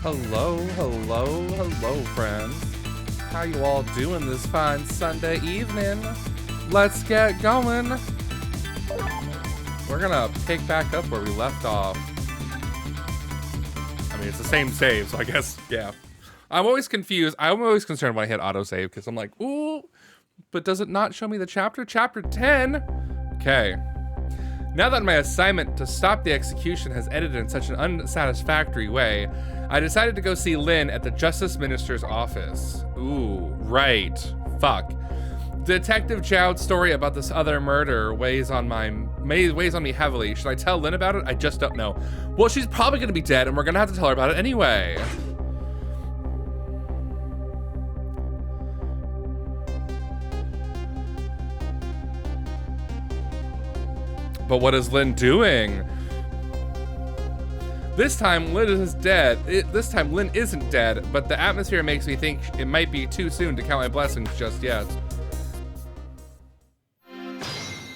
Hello, hello, hello, friends. How you all doing this fine Sunday evening? Let's get going. We're gonna pick back up where we left off. I mean, it's the same save, so I guess, yeah. I'm always confused. I'm always concerned when I hit autosave, because I'm like, ooh, but does it not show me the chapter? Chapter 10? Okay. Now that my assignment to stop the execution has ended in such an unsatisfactory way, I decided to go see Lynn at the Justice Minister's office. Ooh, right. Fuck. Detective Jowd's story about this other murder weighs on me heavily. Should I tell Lynn about it? I just don't know. Well, she's probably gonna be dead, and we're gonna have to tell her about it anyway. But what is Lynn doing? This time, Lynn is dead. This time, Lynn isn't dead, but the atmosphere makes me think it might be too soon to count my blessings just yet.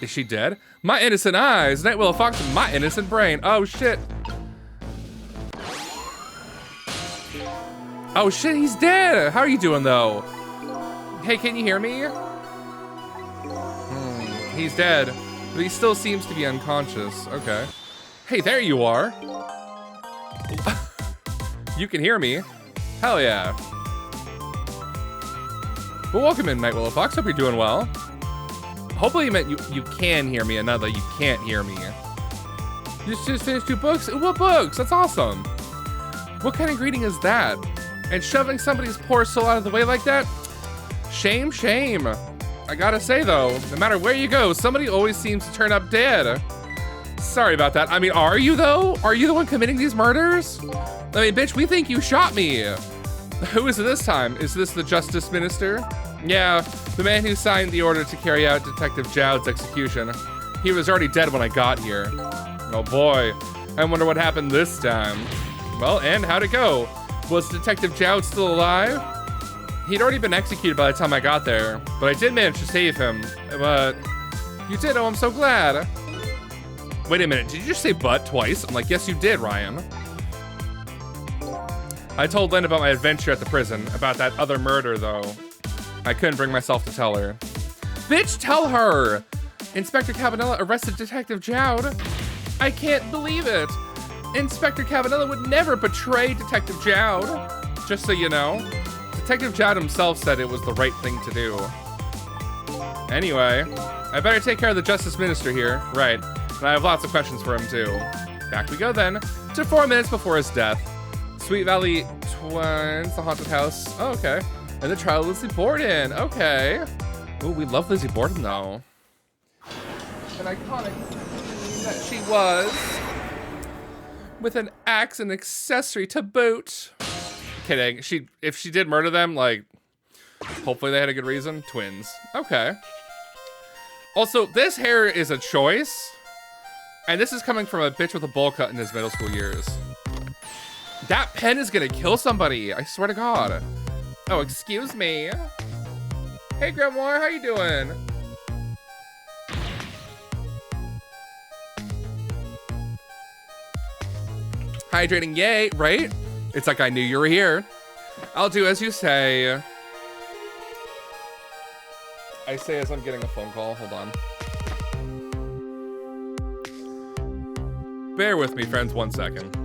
Is she dead? My innocent eyes! Night Willow Fox and my innocent brain. Oh, shit. Oh, shit, he's dead! How are you doing, though? Hey, can you hear me? He's dead. But he still seems to be unconscious. Okay. Hey, there you are. You can hear me. Hell yeah. Well, welcome in, Night Willow Fox. Hope you're doing well. Hopefully you meant you can hear me, and not that you can't hear me. You just finished 2 books? What books? That's awesome. What kind of greeting is that? And shoving somebody's poor soul out of the way like that? Shame, shame. I gotta say though, no matter where you go, somebody always seems to turn up dead. Sorry about that. I mean, are you though? Are you the one committing these murders? I mean, bitch, we think you shot me. Who is it this time? Is this the Justice Minister? Yeah, the man who signed the order to carry out Detective Jowd's execution. He was already dead when I got here. Oh boy, I wonder what happened this time. Well, and how'd it go? Was Detective Jowd still alive? He'd already been executed by the time I got there, but I did manage to save him. But you did, oh, I'm so glad. Wait a minute, did you just say but twice? I'm like, yes, you did, Ryan. I told Lynn about my adventure at the prison, about that other murder, though. I couldn't bring myself to tell her. Bitch, tell her! Inspector Cabanela arrested Detective Jowd. I can't believe it. Inspector Cabanela would never betray Detective Jowd. Just so you know. Detective Jowd himself said it was the right thing to do. Anyway, I better take care of the Justice Minister here. Right, and I have lots of questions for him too. Back we go then, to 4 minutes before his death. Sweet Valley Twins, the haunted house. Oh, okay. And the trial of Lizzie Borden. Okay. Ooh, we love Lizzie Borden though. An iconic that she was. With an axe and accessory to boot. Kidding. If she did murder them, like, hopefully they had a good reason. Twins. Okay. Also, this hair is a choice. And this is coming from a bitch with a bowl cut in his middle school years. That pen is gonna kill somebody. I swear to God. Oh, excuse me. Hey, Grimoire, how you doing? Hydrating, yay, right? It's like I knew you were here. I'll do as you say. I say as I'm getting a phone call. Hold on. Bear with me, friends, 1 second.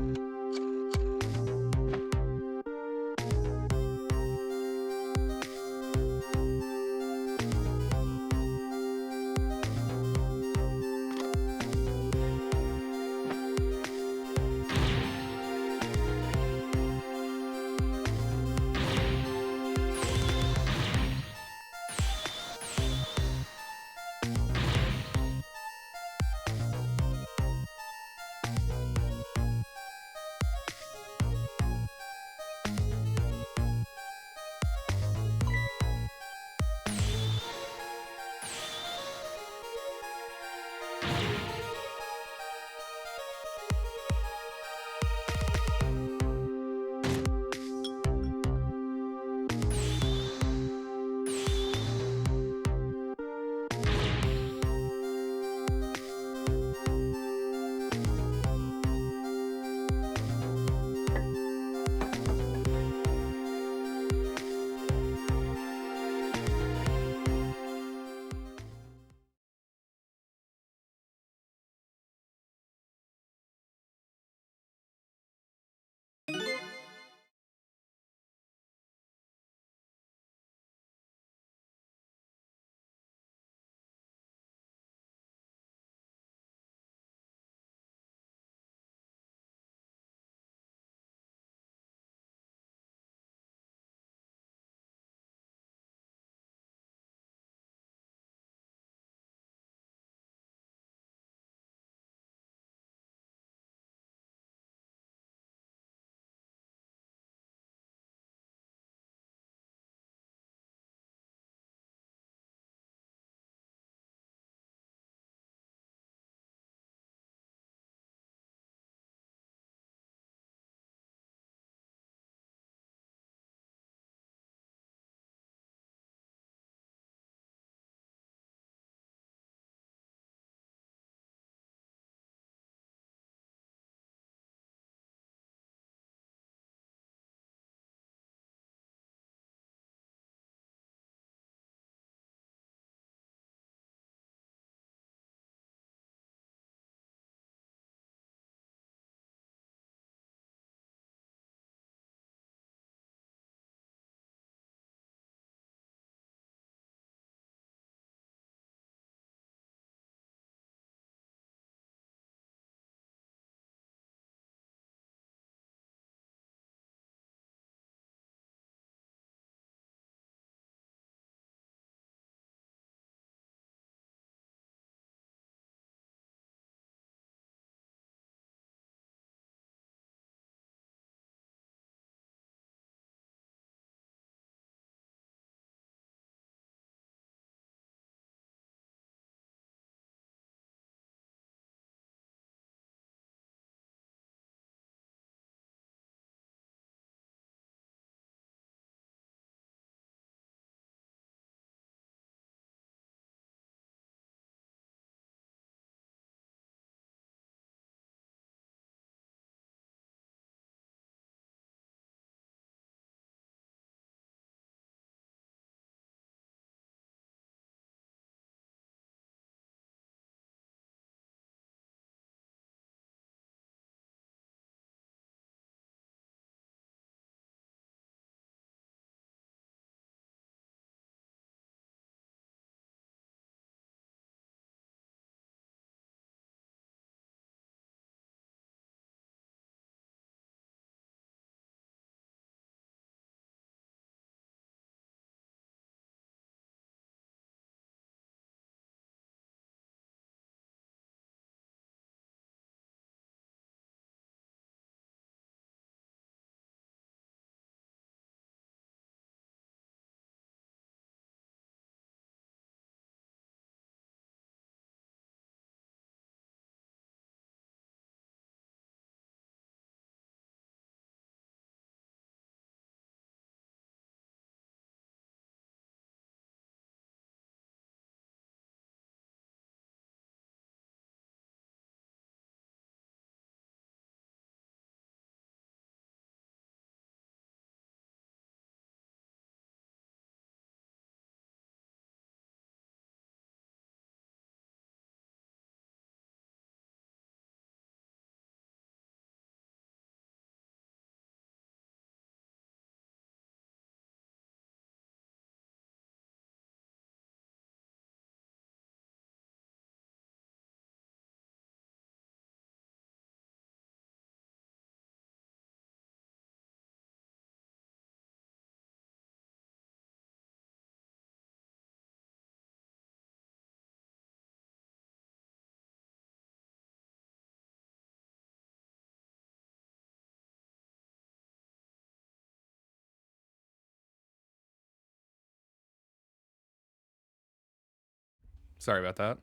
Sorry about that.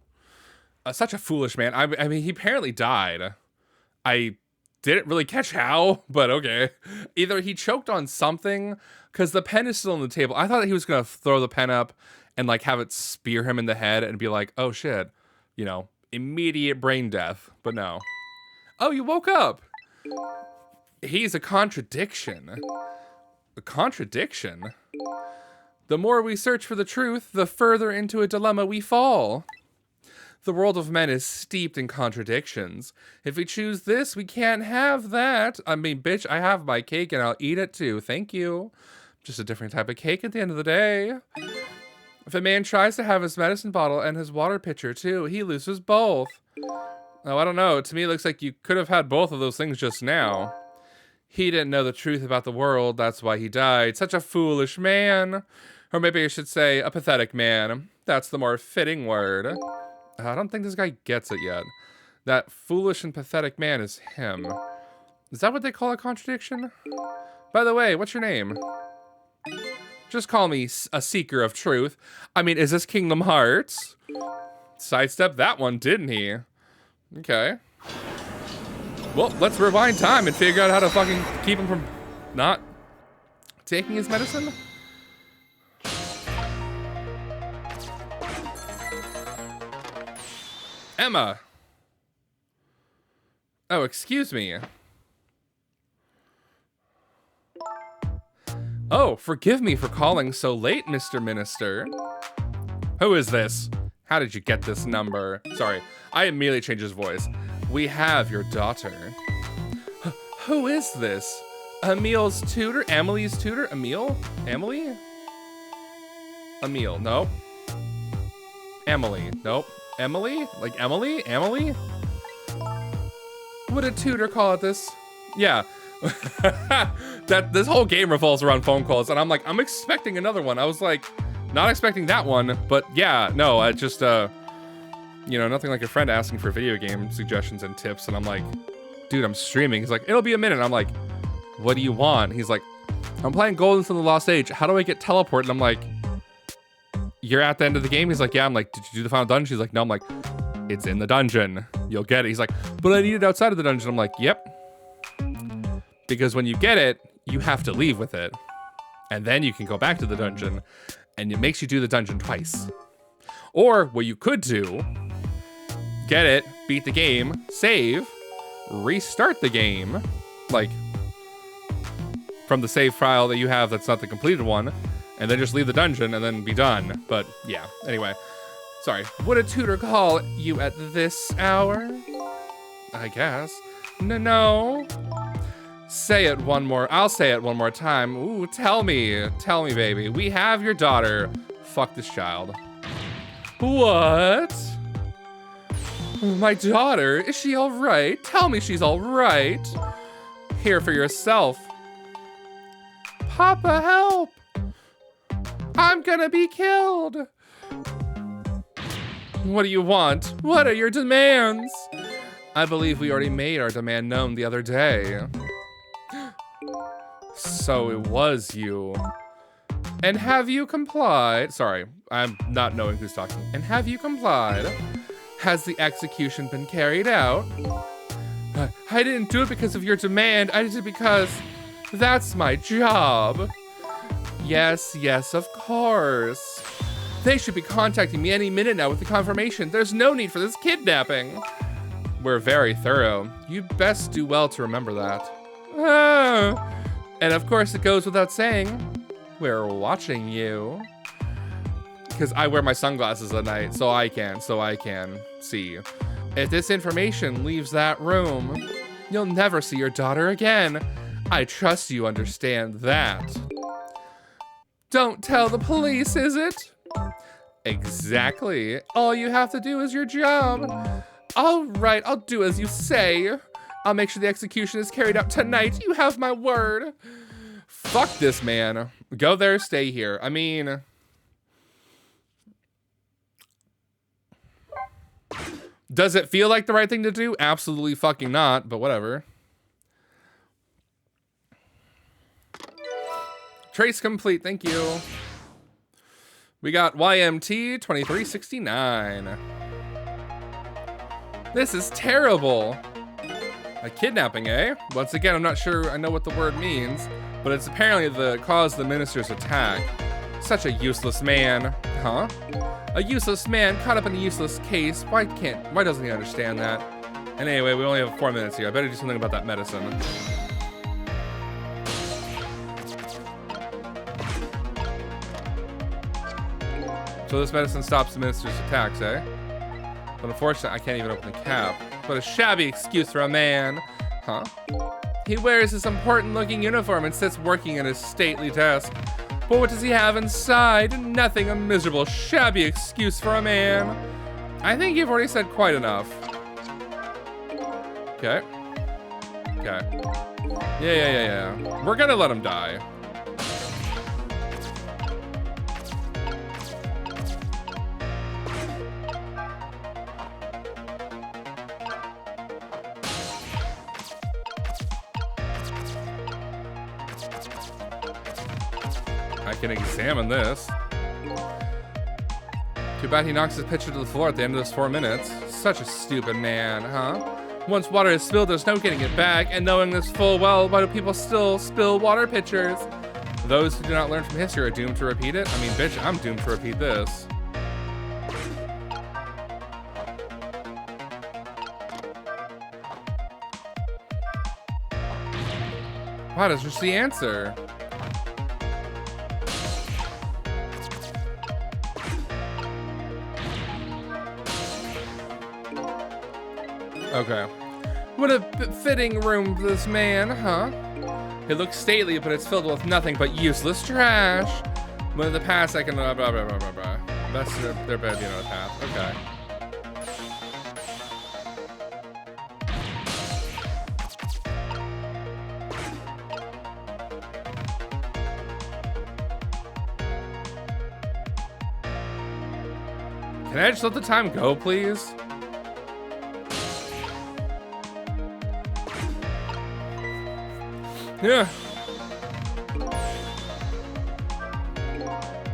Such a foolish man. I mean, he apparently died. I didn't really catch how, but okay. Either he choked on something, because the pen is still on the table. I thought that he was going to throw the pen up and like have it spear him in the head and be like, oh shit, you know, immediate brain death. But no. Oh, you woke up. He's a contradiction. A contradiction? The more we search for the truth, the further into a dilemma we fall. The world of men is steeped in contradictions. If we choose this, we can't have that. I mean, bitch, I have my cake and I'll eat it too. Thank you. Just a different type of cake at the end of the day. If a man tries to have his medicine bottle and his water pitcher too, he loses both. Oh, I don't know. To me, it looks like you could have had both of those things just now. He didn't know the truth about the world. That's why he died. Such a foolish man. Or maybe I should say a pathetic man. That's the more fitting word. I don't think this guy gets it yet. That foolish and pathetic man is him. Is that what they call a contradiction? By the way, what's your name? Just call me a seeker of truth. I mean, is this Kingdom Hearts? Sidestepped that one, didn't he? Okay. Well, let's rewind time and figure out how to fucking keep him from not taking his medicine. Emma. Oh, excuse me. Oh, forgive me for calling so late, Mr. Minister. Who is this? How did you get this number? Sorry, I immediately changed his voice. We have your daughter. Who is this? Emil's tutor? Emily's tutor? Emil? Emily? Emil, nope. Emily, nope. Emily? Like Emily? Emily? What did tutor call it this? Yeah. That this whole game revolves around phone calls, and I'm like, I'm expecting another one. I was like, not expecting that one, but yeah, no, I just, you know, nothing like a friend asking for video game suggestions and tips, and I'm like, dude, I'm streaming. He's like, it'll be a minute. I'm like, what do you want? He's like, I'm playing Golden from the Lost Age. How do I get teleport? And I'm like, you're at the end of the game? He's like, yeah. I'm like, did you do the final dungeon? He's like, no. I'm like, it's in the dungeon. You'll get it. He's like, but I need it outside of the dungeon. I'm like, yep. Because when you get it, you have to leave with it. And then you can go back to the dungeon, and it makes you do the dungeon twice. Or what you could do, get it, beat the game, save, restart the game, like from the save file that you have that's not the completed one, and then just leave the dungeon and then be done. But yeah, anyway, sorry. Would a tutor call you at this hour? I guess. No. Say it one more. I'll say it one more time. Ooh, tell me, baby. We have your daughter. Fuck this child. What? My daughter? Is she all right? Tell me she's all right. Hear for yourself. Papa, help! I'm gonna be killed. What do you want? What are your demands? I believe we already made our demand known the other day. So it was you. And have you complied? Sorry, I'm not knowing who's talking. And have you complied? Has the execution been carried out? I didn't do it because of your demand. I did it because that's my job. Yes, of course. They should be contacting me any minute now with the confirmation. There's no need for this kidnapping. We're very thorough. You'd best do well to remember that. And of course it goes without saying, we're watching you. Because I wear my sunglasses at night, so I can see. If this information leaves that room, you'll never see your daughter again. I trust you understand that. Don't tell the police, is it? Exactly. All you have to do is your job. All right, I'll do as you say. I'll make sure the execution is carried out tonight. You have my word. Fuck this man. Go there, stay here. I mean, does it feel like the right thing to do? Absolutely fucking not, but whatever. Trace complete, thank you. We got YMT 2369. This is terrible. A kidnapping, eh? Once again, I'm not sure I know what the word means, but it's apparently the cause of the minister's attack. Such a useless man. Huh? A useless man caught up in a useless case. Why doesn't he understand that? And anyway, we only have 4 minutes here. I better do something about that medicine. So this medicine stops the minister's attacks, eh? But unfortunately, I can't even open the cap. What a shabby excuse for a man. Huh? He wears his important-looking uniform and sits working at his stately desk. But what does he have inside? Nothing. A miserable, shabby excuse for a man. I think you've already said quite enough. Okay. Okay. Yeah. We're gonna let him die. I can examine this. Too bad he knocks his pitcher to the floor at the end of those 4 minutes. Such a stupid man, huh? Once water is spilled, there's no getting it back, and knowing this full well, why do people still spill water pitchers? Those who do not learn from history are doomed to repeat it? I mean, bitch, I'm doomed to repeat this. Wow, that's just the answer. Okay. What a fitting room for this man, huh? It looks stately, but it's filled with nothing but useless trash. When in the past I can blah blah blah blah blah. That's there better be another path. Okay. Can I just let the time go, please? Yeah.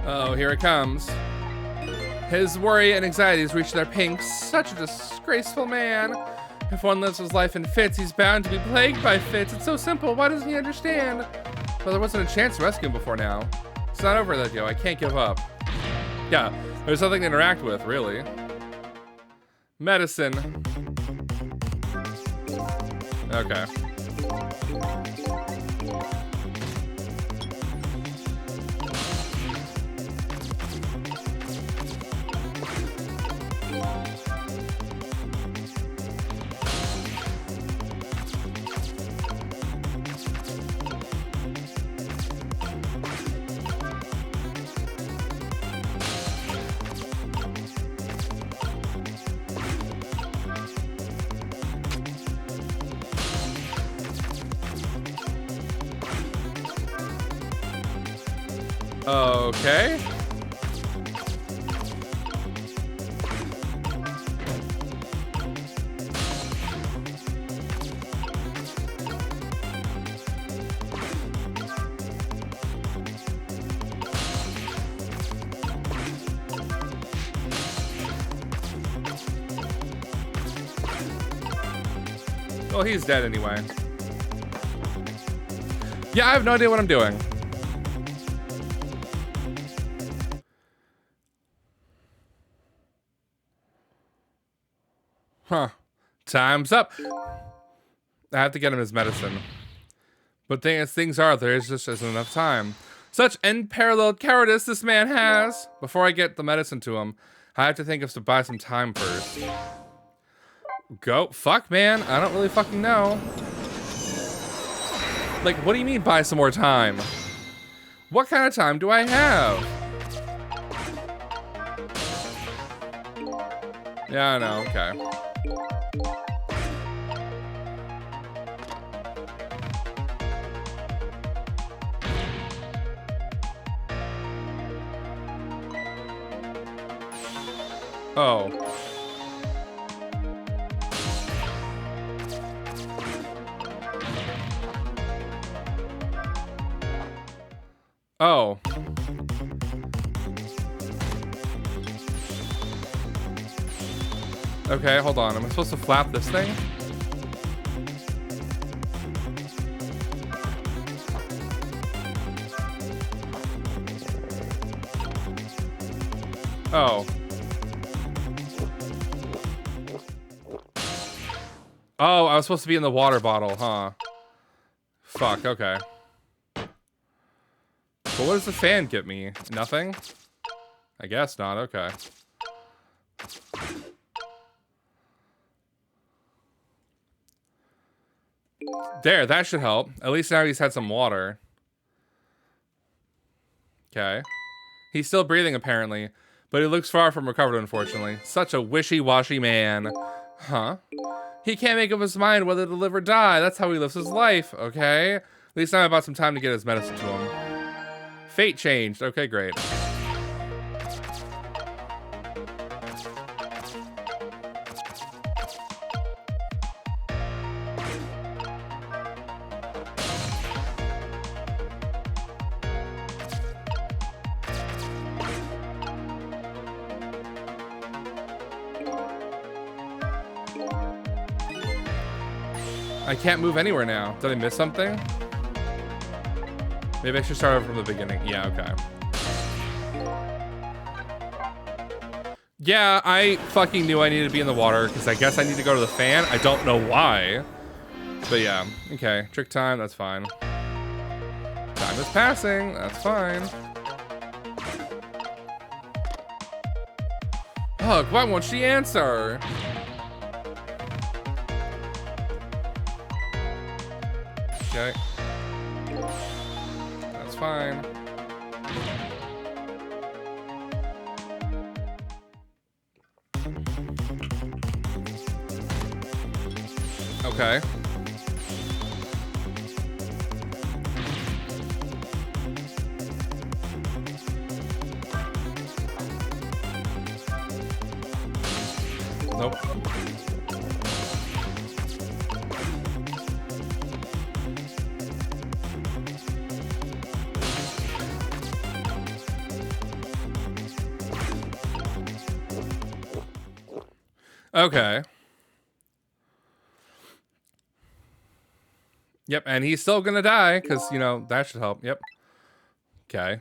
Oh, here it comes. His worry and anxieties reach their peak. Such a disgraceful man. If one lives his life in fits, he's bound to be plagued by fits. It's so simple. Why doesn't he understand? Well, there wasn't a chance to rescue him before now. It's not over that, yo. I can't give up. Yeah, there's nothing to interact with, really. Medicine. Okay. Okay. Well, he's dead anyway. Yeah, I have no idea what I'm doing. Huh. Time's up. I have to get him his medicine. But things are, there just isn't enough time. Such unparalleled cowardice this man has. Before I get the medicine to him, I have to think of to buy some time first. Go. Fuck, man. I don't really fucking know. Like, what do you mean buy some more time? What kind of time do I have? Yeah, I know. Okay. Oh. Oh. Okay, hold on. Am I supposed to flap this thing? Oh. Oh, I was supposed to be in the water bottle, huh? Fuck, okay. But what does the fan get me? Nothing? I guess not, okay. There, that should help. At least now he's had some water. Okay. He's still breathing, apparently. But he looks far from recovered, unfortunately. Such a wishy-washy man. Huh? He can't make up his mind whether to live or die. That's how he lives his life, okay? At least now I bought some time to get his medicine to him. Fate changed. Okay, great. I can't move anywhere now. Did I miss something? Maybe I should start over from the beginning. Yeah, okay. Yeah, I fucking knew I needed to be in the water because I guess I need to go to the fan. I don't know why. But yeah, okay. Trick time, that's fine. Time is passing, that's fine. Ugh, why won't she answer? Okay. That's fine. Okay. Nope. Okay. Yep, and he's still gonna die, because, you know, that should help. Yep. Okay.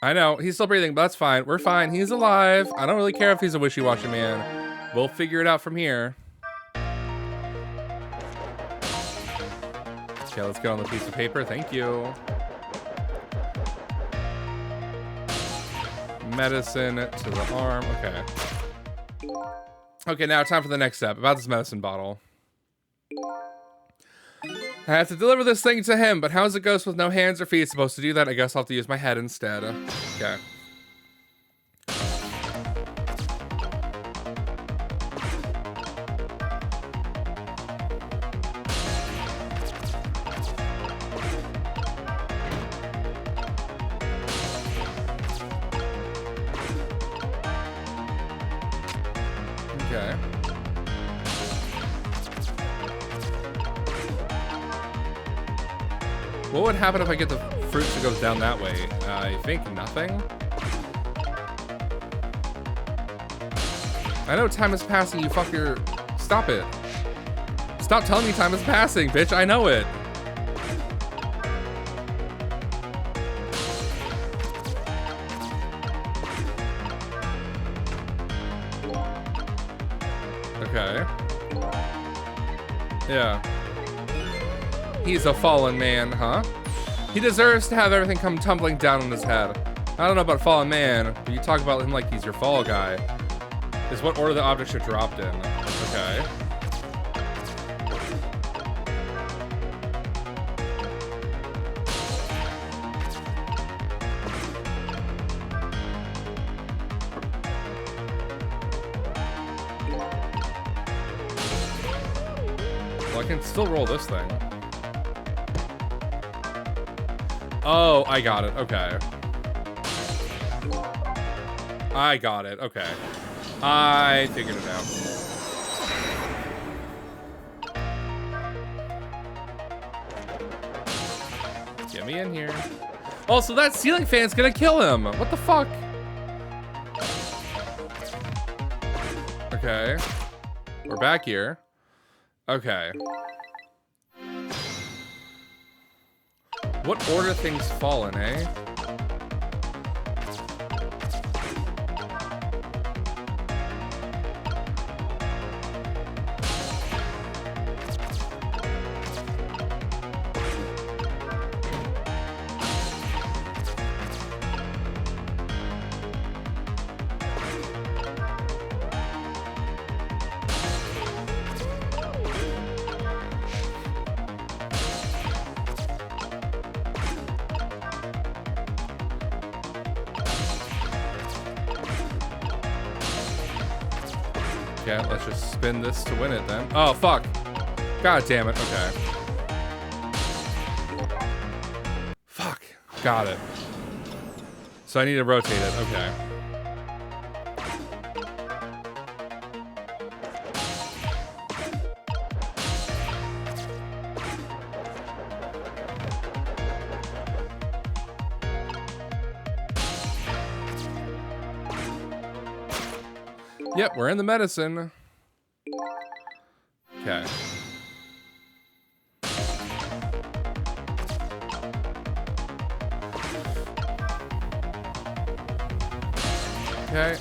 I know, he's still breathing, but that's fine. We're fine. He's alive. I don't really care if he's a wishy-washy man. We'll figure it out from here. Okay, let's get on the piece of paper. Thank you. Medicine to the arm. Okay. Okay, now time for the next step. About this medicine bottle. I have to deliver this thing to him, but how's a ghost with no hands or feet supposed to do that? I guess I'll have to use my head instead. Okay. Okay. What would happen if I get the fruit that goes down that way? I think nothing. I know time is passing, you fucker. Stop it. Stop telling me time is passing, bitch. I know it. Okay. Yeah. He's a fallen man, huh? He deserves to have everything come tumbling down on his head. I don't know about fallen man, but you talk about him like he's your fall guy. Is what order the objects are dropped in. Okay. Well, I can still roll this thing. Oh, I got it. Okay. I got it. Okay. I figured it out. Get me in here. Also, that ceiling fan's gonna kill him. What the fuck? Okay. We're back here. Okay. What order things fall in, eh? Okay, let's just spin this to win it then. Oh, fuck. God damn it. Okay. Fuck. Got it. So I need to rotate it. Okay. Yep, we're in the medicine. Okay. Okay.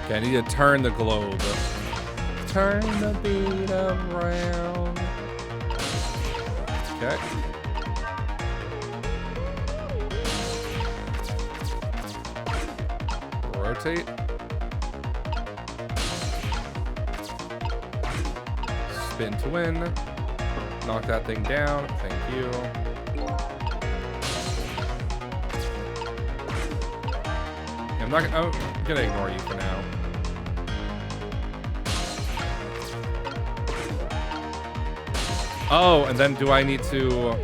Okay, I need to turn the globe. Turn the beat around. Okay. Rotate. Spin to win. Knock that thing down. Thank you. I'm gonna ignore you for now. Oh, and then do I need to...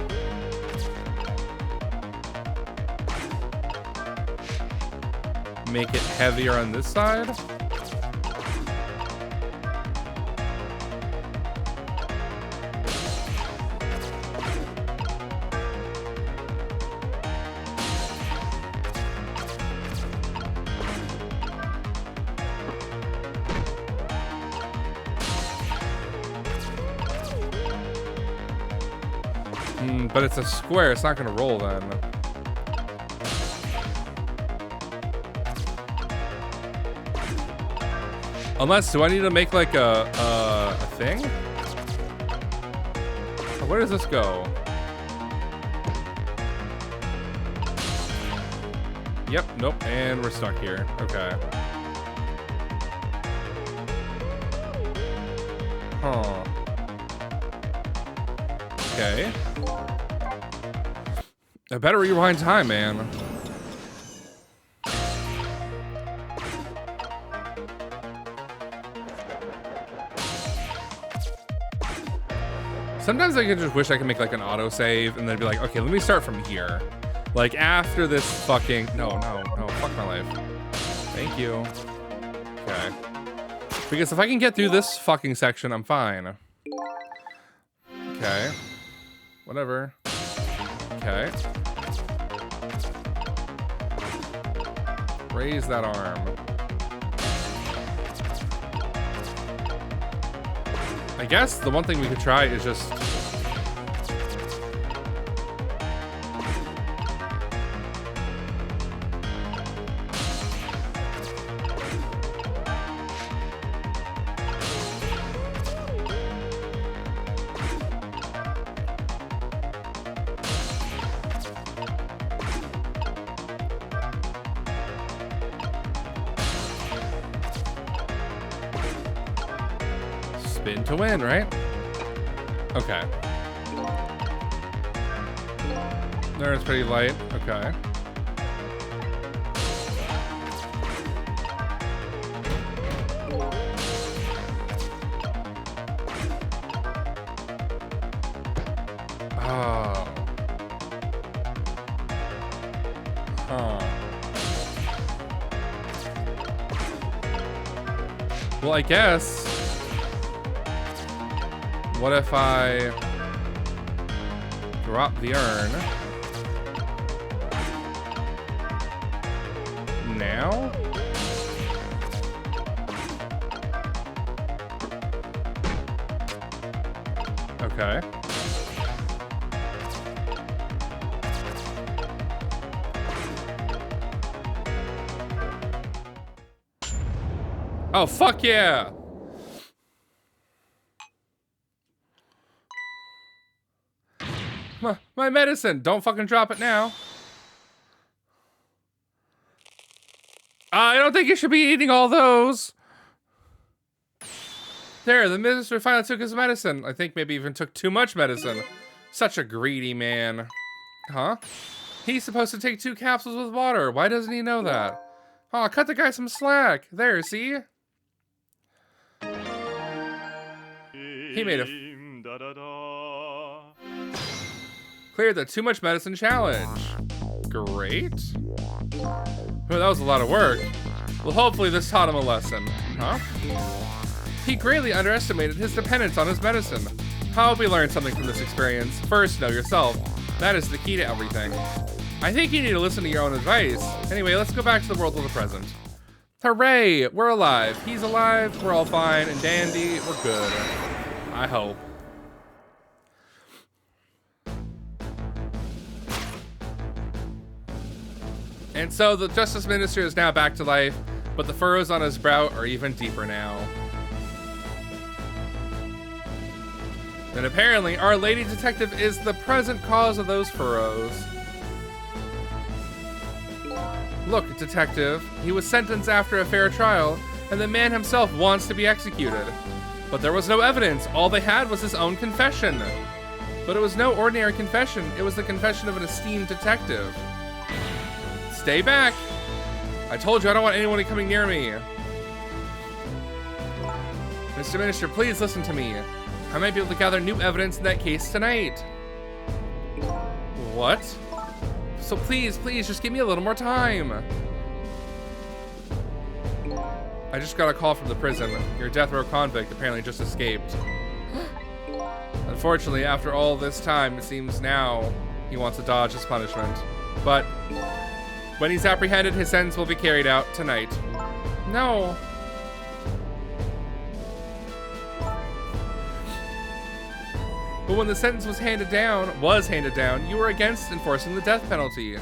make it heavier on this side? But it's a square, it's not gonna roll then. Unless, do I need to make like a thing? Where does this go? Yep, nope, and we're stuck here. Okay. Huh. Okay. I better rewind time, man. Sometimes I could just wish I could make like an autosave and then be like, okay, let me start from here. Like after this fucking, no, fuck my life. Thank you. Okay. Because if I can get through this fucking section, I'm fine. Okay. Whatever. Okay. Raise that arm. I guess the one thing we could try is just... spin to win, right? Okay. There, it's pretty light. Okay. Oh. Huh. Well, I guess... what if I drop the urn? now? Okay. Oh, fuck yeah! My medicine! Don't fucking drop it now. I don't think you should be eating all those. There, the minister finally took his medicine. I think maybe even took too much medicine. Such a greedy man. Huh? He's supposed to take 2 capsules with water. Why doesn't he know that? Oh, cut the guy some slack. There, see? He made a... Cleared the too much medicine challenge. Great. Well, that was a lot of work. Well, hopefully this taught him a lesson. Huh? He greatly underestimated his dependence on his medicine. How hope we learned something from this experience. First, know yourself. That is the key to everything. I think you need to listen to your own advice. Anyway, let's go back to the world of the present. Hooray! We're alive. He's alive. We're all fine and dandy. We're good. I hope. And so the Justice Minister is now back to life, but the furrows on his brow are even deeper now. And apparently, our lady detective is the present cause of those furrows. Look, detective, he was sentenced after a fair trial, and the man himself wants to be executed. But there was no evidence. All they had was his own confession. But it was no ordinary confession. It was the confession of an esteemed detective. Stay back. I told you I don't want anyone coming near me. Mr. Minister, please listen to me. I might be able to gather new evidence in that case tonight. What? So please, just give me a little more time. I just got a call from the prison. Your death row convict apparently just escaped. Unfortunately, after all this time, it seems now he wants to dodge his punishment. But when he's apprehended, his sentence will be carried out tonight. No. But when the sentence was handed down, you were against enforcing the death penalty.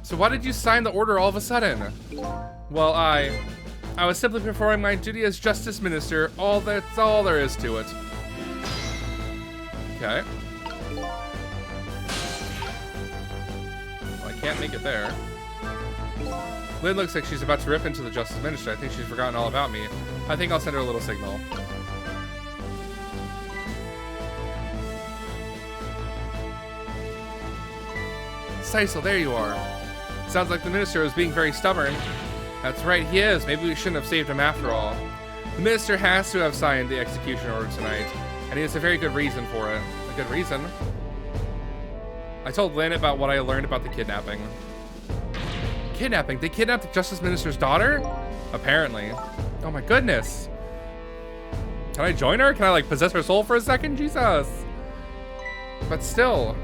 So why did you sign the order all of a sudden? Well, I was simply performing my duty as Justice Minister. That's all there is to it. Okay. Well, I can't make it there. Lynn looks like she's about to rip into the Justice Minister. I think she's forgotten all about me. I think I'll send her a little signal. Cecil, there you are. Sounds like the minister was being very stubborn. That's right, he is. Maybe we shouldn't have saved him after all. The minister has to have signed the execution order tonight, and he has a very good reason for it. A good reason? I told Lynn about what I learned about the kidnapping. Kidnapping? They kidnapped the Justice Minister's daughter? Apparently. Oh my goodness. Can I join her? Can I, like, possess her soul for a second? Jesus. But still.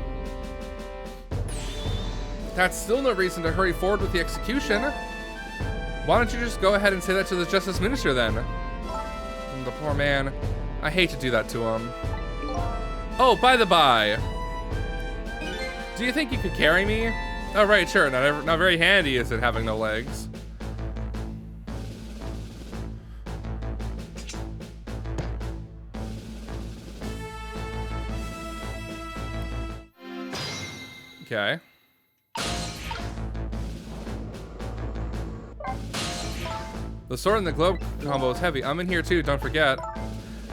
That's still no reason to hurry forward with the execution. Why don't you just go ahead and say that to the Justice Minister then? The poor man. I hate to do that to him. Oh, by the by. Do you think you could carry me? Oh, right, sure. Not very handy, is it, having no legs? Okay. The sword and the globe combo is heavy. I'm in here too, don't forget.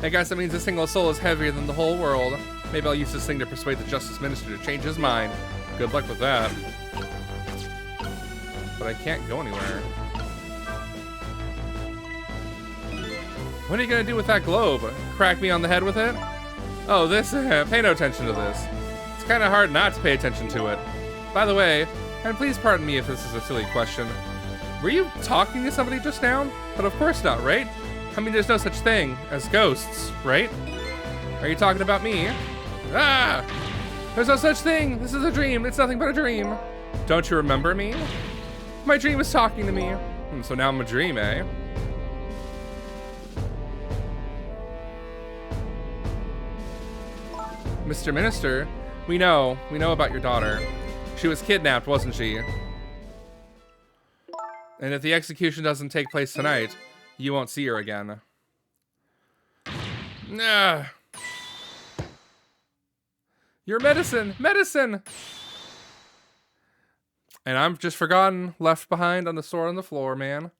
I guess that means a single soul is heavier than the whole world. Maybe I'll use this thing to persuade the Justice Minister to change his mind. Good luck with that. But I can't go anywhere. What are you gonna do with that globe? Crack me on the head with it? Oh, this, pay no attention to this. It's kinda hard not to pay attention to it. By the way, and please pardon me if this is a silly question, were you talking to somebody just now? But of course not, right? I mean, there's no such thing as ghosts, right? Are you talking about me? Ah! There's no such thing! This is a dream! It's nothing but a dream! Don't you remember me? My dream is talking to me. So now I'm a dream, eh? Mr. Minister, we know about your daughter. She was kidnapped, wasn't she? And if the execution doesn't take place tonight, you won't see her again. Nah. Your medicine! Medicine! And I'm just forgotten, left behind on the sword on the floor, man.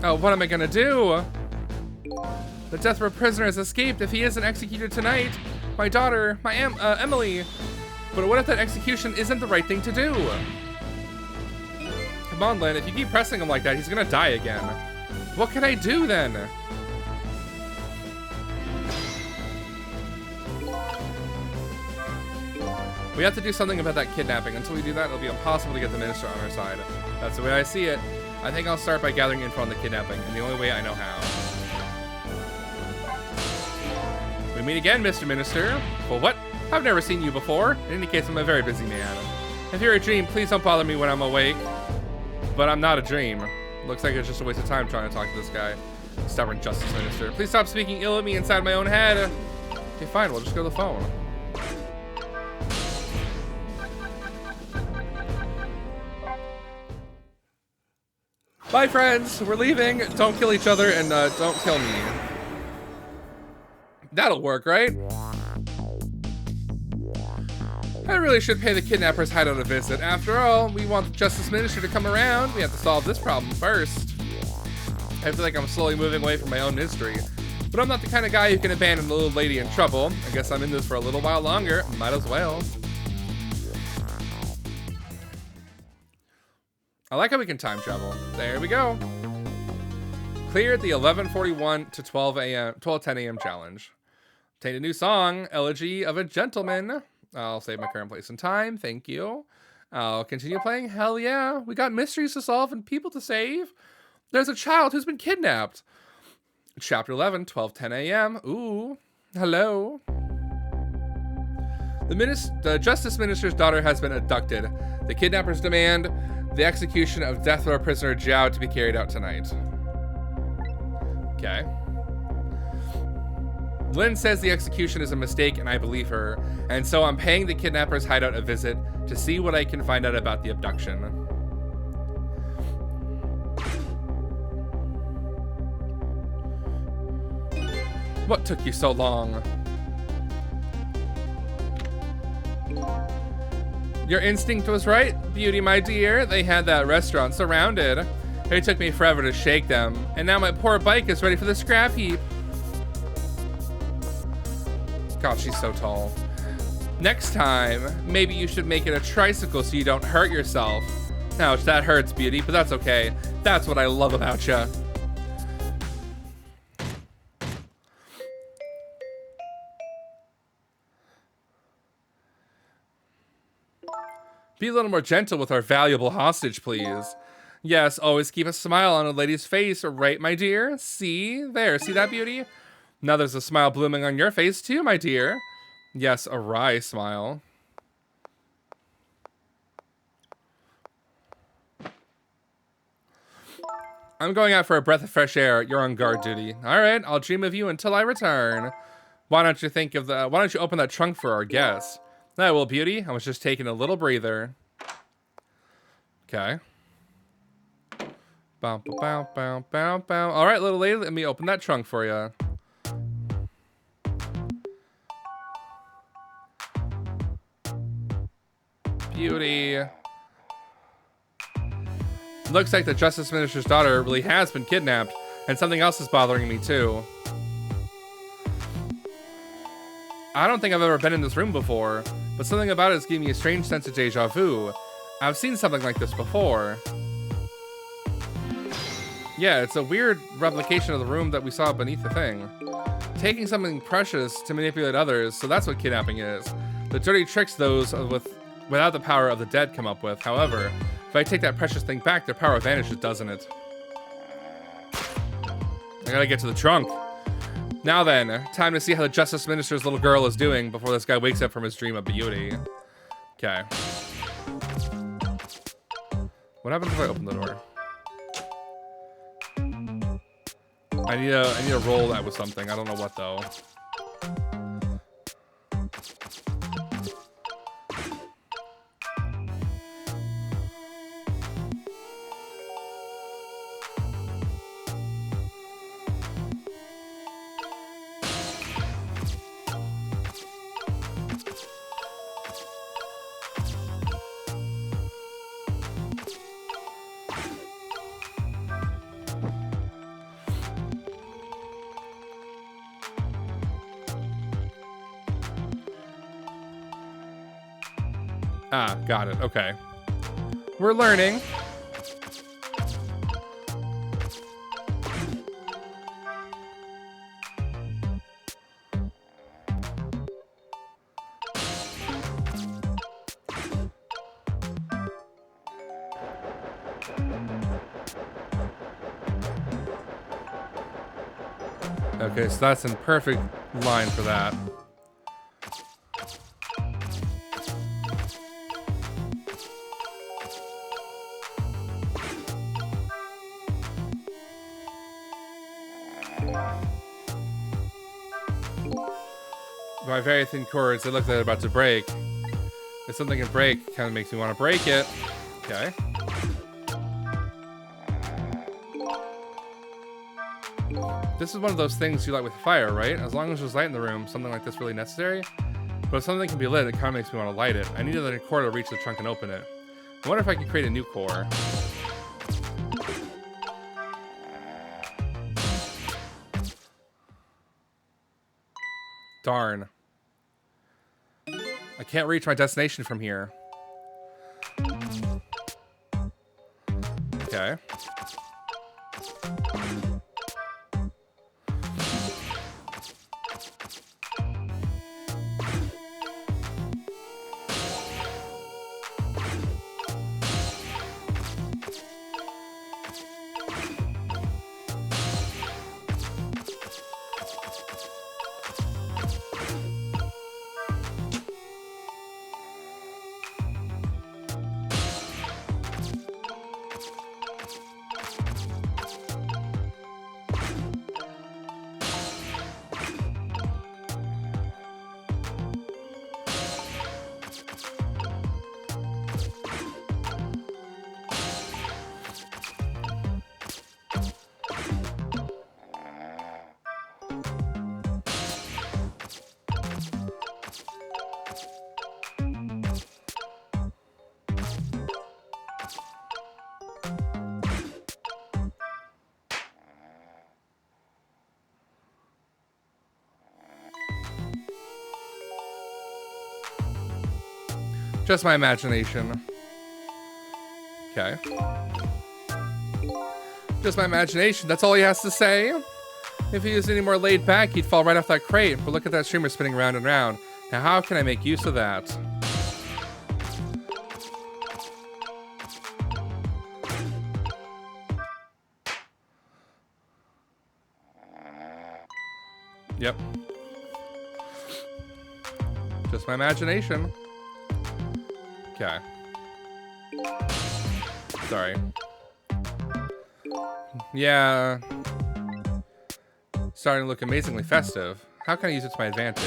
Oh, what am I gonna do? The death row prisoner has escaped. If he isn't executed tonight, my daughter, my Emily. But what if that execution isn't the right thing to do? Come on, Lynn, if you keep pressing him like that, he's gonna die again. What can I do then? We have to do something about that kidnapping. Until we do that, it'll be impossible to get the minister on our side. That's the way I see it. I think I'll start by gathering info on the kidnapping, and the only way I know how. We meet again, Mr. Minister. Well, what? I've never seen you before. In any case, I'm a very busy man. If you're a dream, please don't bother me when I'm awake. But I'm not a dream. Looks like it's just a waste of time trying to talk to this guy. Stubborn Justice Minister. Please stop speaking ill of me inside my own head. Okay, fine. We'll just go to the phone. Bye, friends. We're leaving. Don't kill each other and don't kill me. That'll work, right? I really should pay the kidnapper's hideout a visit. After all, we want the Justice Minister to come around. We have to solve this problem first. I feel like I'm slowly moving away from my own mystery. But I'm not the kind of guy who can abandon the little lady in trouble. I guess I'm in this for a little while longer. Might as well. I like how we can time travel. There we go. Cleared the 11:41 to 12:10 a.m. challenge. Obtained a new song, Elegy of a Gentleman. I'll save my current place and time. Thank you. I'll continue playing. Hell yeah. We got mysteries to solve and people to save. There's a child who's been kidnapped. Chapter 11, 12:10 a.m. Ooh. Hello. The Justice Minister's daughter has been abducted. The kidnappers demand the execution of death row prisoner Jiao to be carried out tonight. Okay. Lynn says the execution is a mistake, and I believe her, and so I'm paying the kidnapper's hideout a visit to see what I can find out about the abduction. What took you so long? Your instinct was right, Beauty, my dear. They had that restaurant surrounded. It took me forever to shake them, and now my poor bike is ready for the scrap heap. God, she's so tall. Next time, maybe you should make it a tricycle so you don't hurt yourself. Ouch, that hurts, Beauty, but that's okay. That's what I love about you. Be a little more gentle with our valuable hostage, please. Yes, always keep a smile on a lady's face, right, my dear? See? There, see that, Beauty? Now there's a smile blooming on your face, too, my dear. Yes, a wry smile. I'm going out for a breath of fresh air. You're on guard duty. All right, I'll dream of you until I return. Why don't you open that trunk for our guest? I will, Beauty. I was just taking a little breather. Okay. Bow, bow, bow, bow, bow. All right, little lady, let me open that trunk for you. Beauty. Looks like the Justice Minister's daughter really has been kidnapped, and something else is bothering me too. I don't think I've ever been in this room before, but something about it is giving me a strange sense of deja vu. I've seen something like this before. Yeah, it's a weird replication of the room that we saw beneath the thing. Taking something precious to manipulate others, so that's what kidnapping is. The dirty tricks those without the power of the dead come up with. However, if I take that precious thing back, their power vanishes, doesn't it? I gotta get to the trunk. Now then, time to see how the Justice Minister's little girl is doing before this guy wakes up from his dream of beauty. Okay. What happens if I open the door? I need to roll that with something. I don't know what though. Ah, got it. Okay. We're learning. Okay, so that's in perfect line for that. My very thin cords, they look like they're about to break. If something can break, it kind of makes me want to break it. Okay. This is one of those things you light with fire, right? As long as there's light in the room, something like this really necessary. But if something can be lit, it kind of makes me want to light it. I need another core to reach the trunk and open it. I wonder if I could create a new core. Darn. I can't reach my destination from here. Okay. Just my imagination. Okay. Just my imagination. That's all he has to say. If he was any more laid back, he'd fall right off that crate. But look at that streamer spinning round and round. Now, how can I make use of that? Yep. Just my imagination. Okay. Sorry. Yeah. Starting to look amazingly festive. How can I use it to my advantage?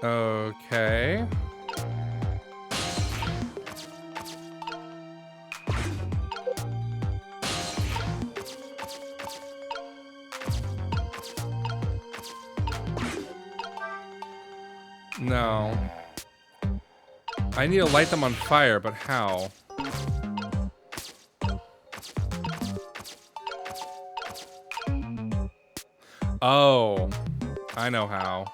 Okay. No. I need to light them on fire, but how? Oh, I know how.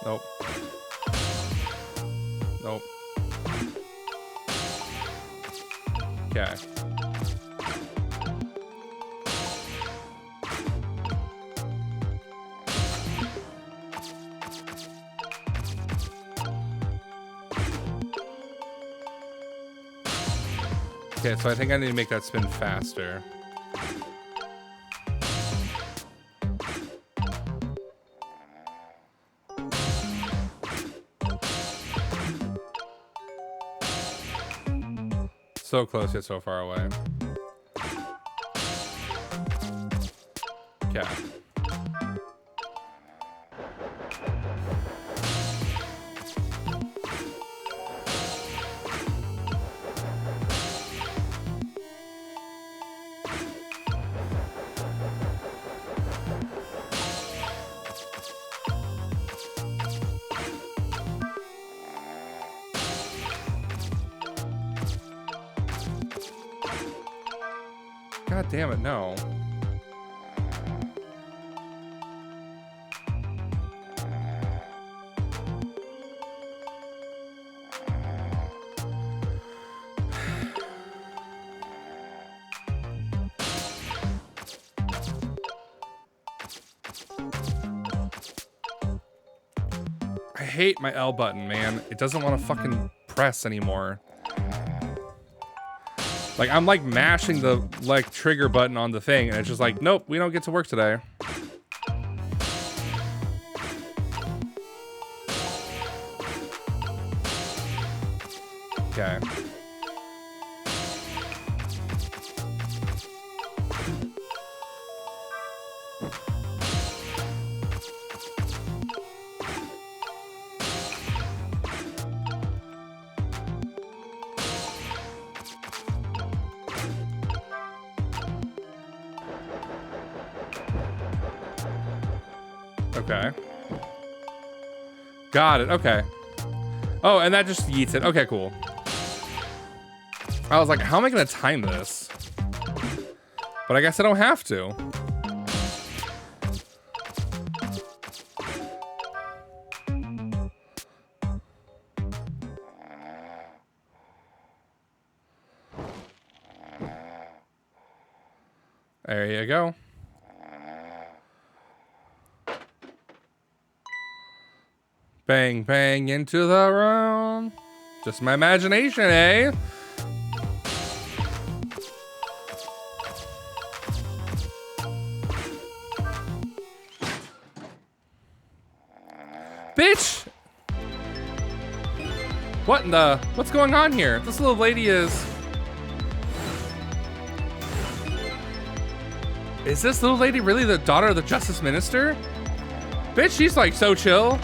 Nope. Nope. Okay. Okay, so I think I need to make that spin faster. So close yet so far away. Okay. God damn it, no. I hate my L button, man. It doesn't want to fucking press anymore. Like, I'm like mashing the like trigger button on the thing, and it's just like, nope, we don't get to work today. Okay. Okay. Got it. Okay. Oh, and that just yeets it. Okay, cool. I was like, how am I going to time this? But I guess I don't have to. There you go. Bang, bang into the room. Just my imagination, eh? Bitch! What in the... What's going on here? This little lady is... Is this little lady really the daughter of the Justice Minister? Bitch, she's like so chill.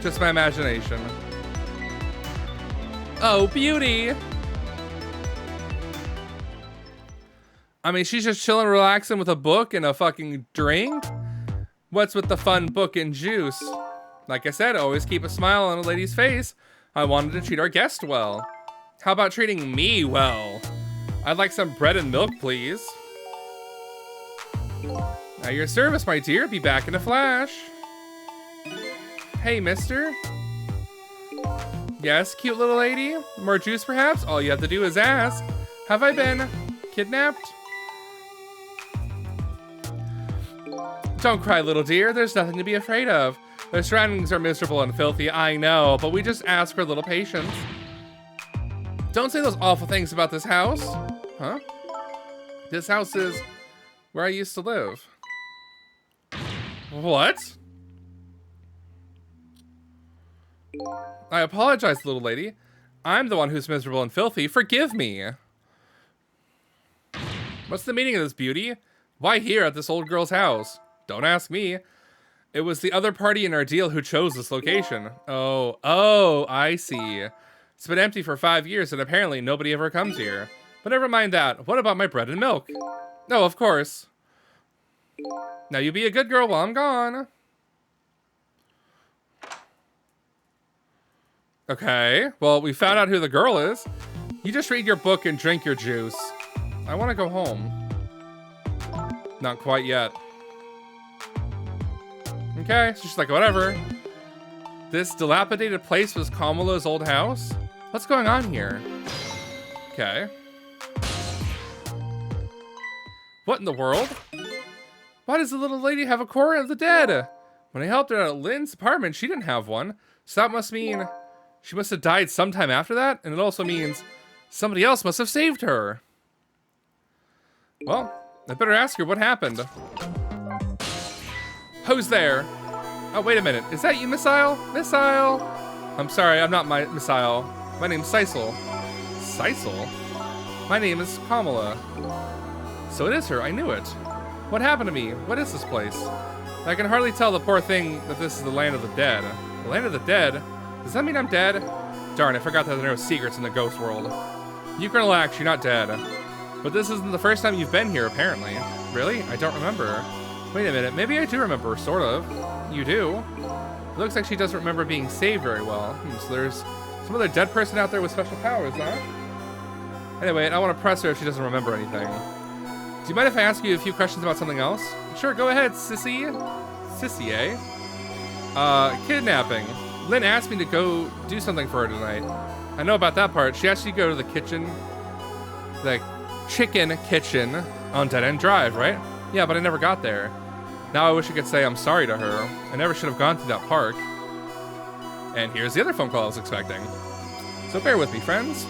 Just my imagination. Oh, beauty. I mean, she's just chilling, relaxing with a book and a fucking drink. What's with the fun book and juice? Like I said, always keep a smile on a lady's face. I wanted to treat our guest well. How about treating me well? I'd like some bread and milk, please. At your service, my dear. Be back in a flash. Hey, mister. Yes, cute little lady? More juice, perhaps? All you have to do is ask. Have I been kidnapped? Don't cry, little dear. There's nothing to be afraid of. The surroundings are miserable and filthy, I know, but we just ask for a little patience. Don't say those awful things about this house. Huh? This house is where I used to live. What? I apologize, little lady. I'm the one who's miserable and filthy. Forgive me. What's the meaning of this, beauty? Why here at this old girl's house? Don't ask me. It was the other party in our deal who chose this location. Oh, I see. It's been empty for 5 years and apparently nobody ever comes here. But never mind that. What about my bread and milk? No, of course. Now you be a good girl while I'm gone. Okay, well, we found out who the girl is. You just read your book and drink your juice. I want to go home. Not quite yet. Okay, so she's like, whatever. This dilapidated place was Kamala's old house? What's going on here? Okay. What in the world? Why does the little lady have a core of the dead? When I helped her at Lynn's apartment, she didn't have one. So that must mean she must have died sometime after that. And it also means somebody else must have saved her. Well, I better ask her what happened. Who's there? Oh, wait a minute. Is that you, Missile? Missile? I'm sorry, I'm not Missile. My name's Sisal. Sisal? My name is Kamala. So it is her, I knew it. What happened to me? What is this place? I can hardly tell the poor thing that this is the land of the dead. The land of the dead? Does that mean I'm dead? Darn, I forgot that there are no secrets in the ghost world. You can relax, you're not dead. But this isn't the first time you've been here, apparently. Really? I don't remember. Wait a minute, maybe I do remember, sort of. You do? It looks like she doesn't remember being saved very well. So there's some other dead person out there with special powers, huh? Anyway, I don't want to press her if she doesn't remember anything. Do you mind if I ask you a few questions about something else? Sure, go ahead, sissy. Sissy, eh? Kidnapping. Lynn asked me to go do something for her tonight. I know about that part. She asked you to go to the kitchen. The chicken kitchen on Dead End Drive, right? Yeah, but I never got there. Now I wish I could say I'm sorry to her. I never should have gone through that park. And here's the other phone call I was expecting. So bear with me, friends.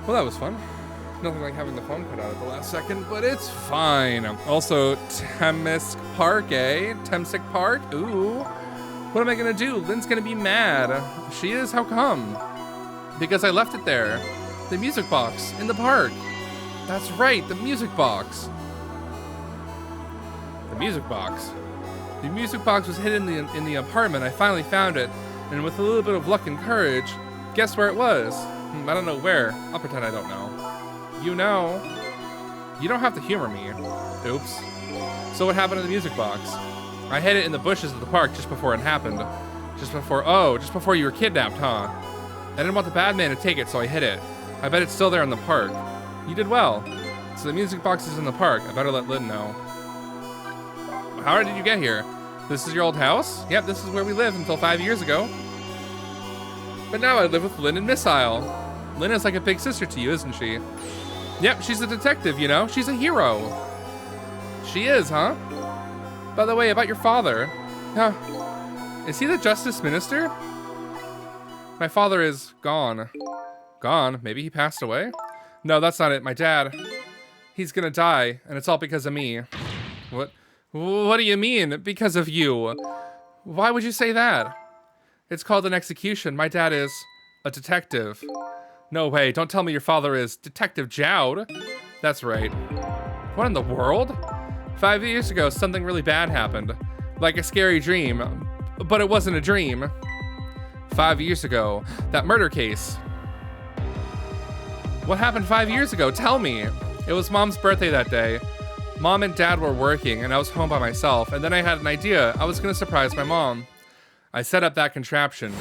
Well, that was fun. Nothing like having the phone cut out at the last second, but it's fine. Also, Temsic Park, eh? Temsic Park? Ooh. What am I gonna do? Lynn's gonna be mad. She is? How come? Because I left it there. The music box in the park. That's right, the music box. The music box. The music box was hidden in the apartment. I finally found it, and with a little bit of luck and courage, guess where it was? I don't know where. I'll pretend I don't know. You know. You don't have to humor me. Oops. So what happened to the music box? I hid it in the bushes of the park just before it happened. Just before you were kidnapped, huh? I didn't want the bad man to take it, so I hid it. I bet it's still there in the park. You did well. So the music box is in the park. I better let Lynn know. How did you get here? This is your old house? Yep, this is where we lived until 5 years ago. But now I live with Lynn and Missile. Lynn is like a big sister to you, isn't she? Yep, she's a detective, you know? She's a hero. She is, huh? By the way, about your father. Huh. Is he the Justice Minister? My father is gone. Gone? Maybe he passed away? No, that's not it. My dad. He's gonna die, and it's all because of me. What? What do you mean, because of you? Why would you say that? It's called an execution. My dad is a detective. No way, don't tell me your father is Detective Jowd. That's right. What in the world? 5 years ago, something really bad happened. Like a scary dream, but it wasn't a dream. 5 years ago, that murder case. What happened 5 years ago? Tell me. It was Mom's birthday that day. Mom and Dad were working, and I was home by myself, and then I had an idea. I was gonna surprise my mom. I set up that contraption.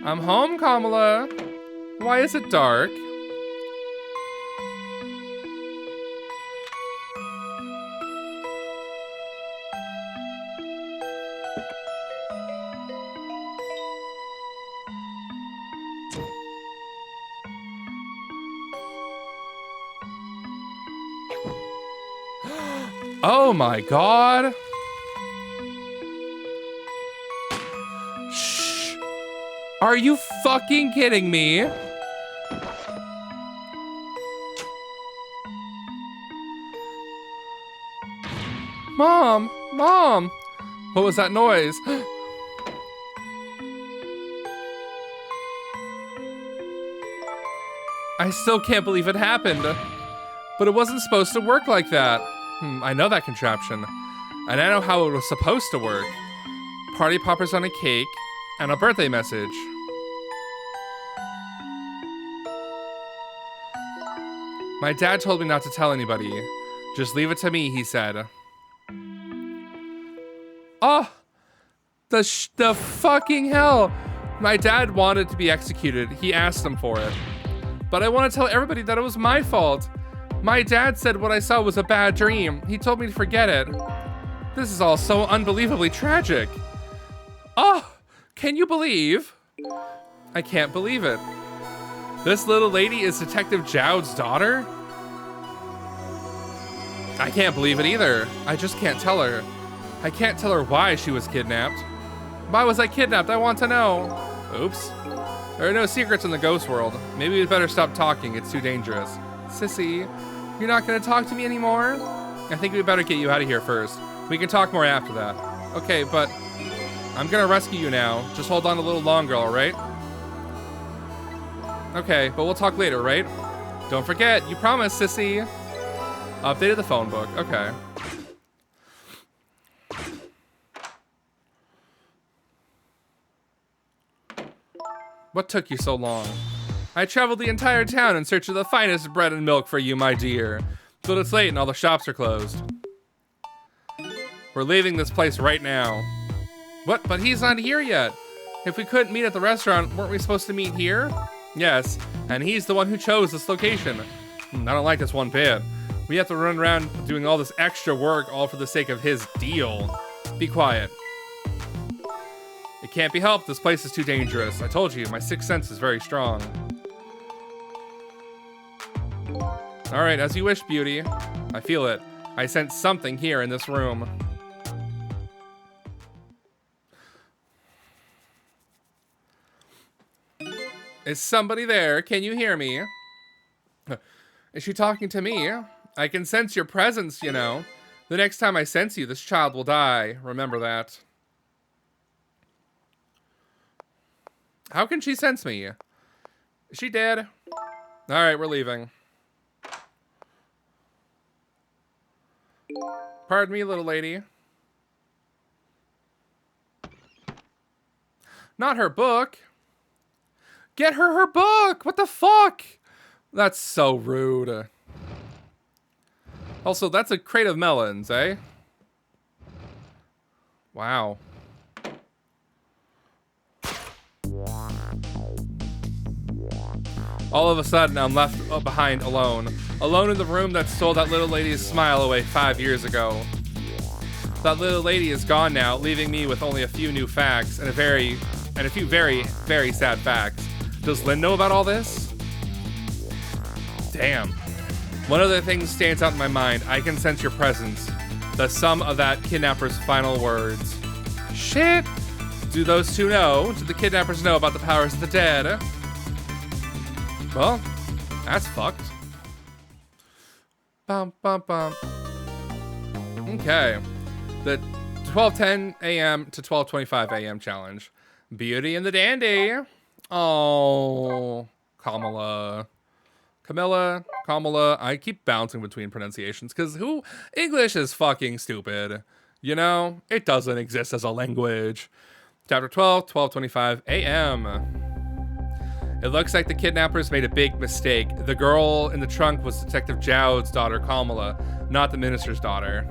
I'm home, Kamala. Why is it dark? Oh my god. Shh. Are you fucking kidding me? Mom, Mom. What was that noise? I still can't believe it happened. But it wasn't supposed to work like that. I know that contraption. And I know how it was supposed to work. Party poppers on a cake and a birthday message. My dad told me not to tell anybody. Just leave it to me, he said. Oh, the fucking hell. My dad wanted to be executed. He asked him for it. But I want to tell everybody that it was my fault. My dad said what I saw was a bad dream. He told me to forget it. This is all so unbelievably tragic. Oh, can you believe? I can't believe it. This little lady is Detective Jowd's daughter? I can't believe it either. I just can't tell her. I can't tell her why she was kidnapped. Why was I kidnapped? I want to know. Oops. There are no secrets in the ghost world. Maybe we'd better stop talking. It's too dangerous. Sissy, you're not gonna talk to me anymore? I think we better get you out of here first. We can talk more after that. Okay, but I'm gonna rescue you now. Just hold on a little longer, all right? Okay, but we'll talk later, right? Don't forget, you promised, Sissy. Updated the phone book, okay. What took you so long? I traveled the entire town in search of the finest bread and milk for you, my dear. But it's late and all the shops are closed. We're leaving this place right now. What? But he's not here yet. If we couldn't meet at the restaurant, weren't we supposed to meet here? Yes, and he's the one who chose this location. I don't like this one bit. We have to run around doing all this extra work all for the sake of his deal. Be quiet. It can't be helped. This place is too dangerous. I told you, my sixth sense is very strong. All right, as you wish, beauty. I feel it. I sense something here in this room. Is somebody there? Can you hear me? Is she talking to me? I can sense your presence, you know. The next time I sense you, this child will die. Remember that. How can she sense me? Is she dead? All right, we're leaving. Pardon me, little lady. Not her book. Get her book! What the fuck? That's so rude. Also, that's a crate of melons, eh? Wow. All of a sudden, I'm left behind alone. Alone in the room that stole that little lady's smile away 5 years ago. That little lady is gone now, leaving me with only a few new facts and a few very, very sad facts. Does Lynn know about all this? Damn. One other thing stands out in my mind. I can sense your presence. The sum of that kidnapper's final words. Shit! Do those two know? Do the kidnappers know about the powers of the dead? Well, that's fucked. Bum, bum, bum. Okay. The 12:10 a.m. to 12:25 a.m. challenge. Beauty and the Dandy. Oh, Kamala. I keep bouncing between pronunciations because English is fucking stupid. You know, it doesn't exist as a language. Chapter 12, 12:25 a.m. It looks like the kidnappers made a big mistake. The girl in the trunk was Detective Jowd's daughter, Kamala, not the minister's daughter.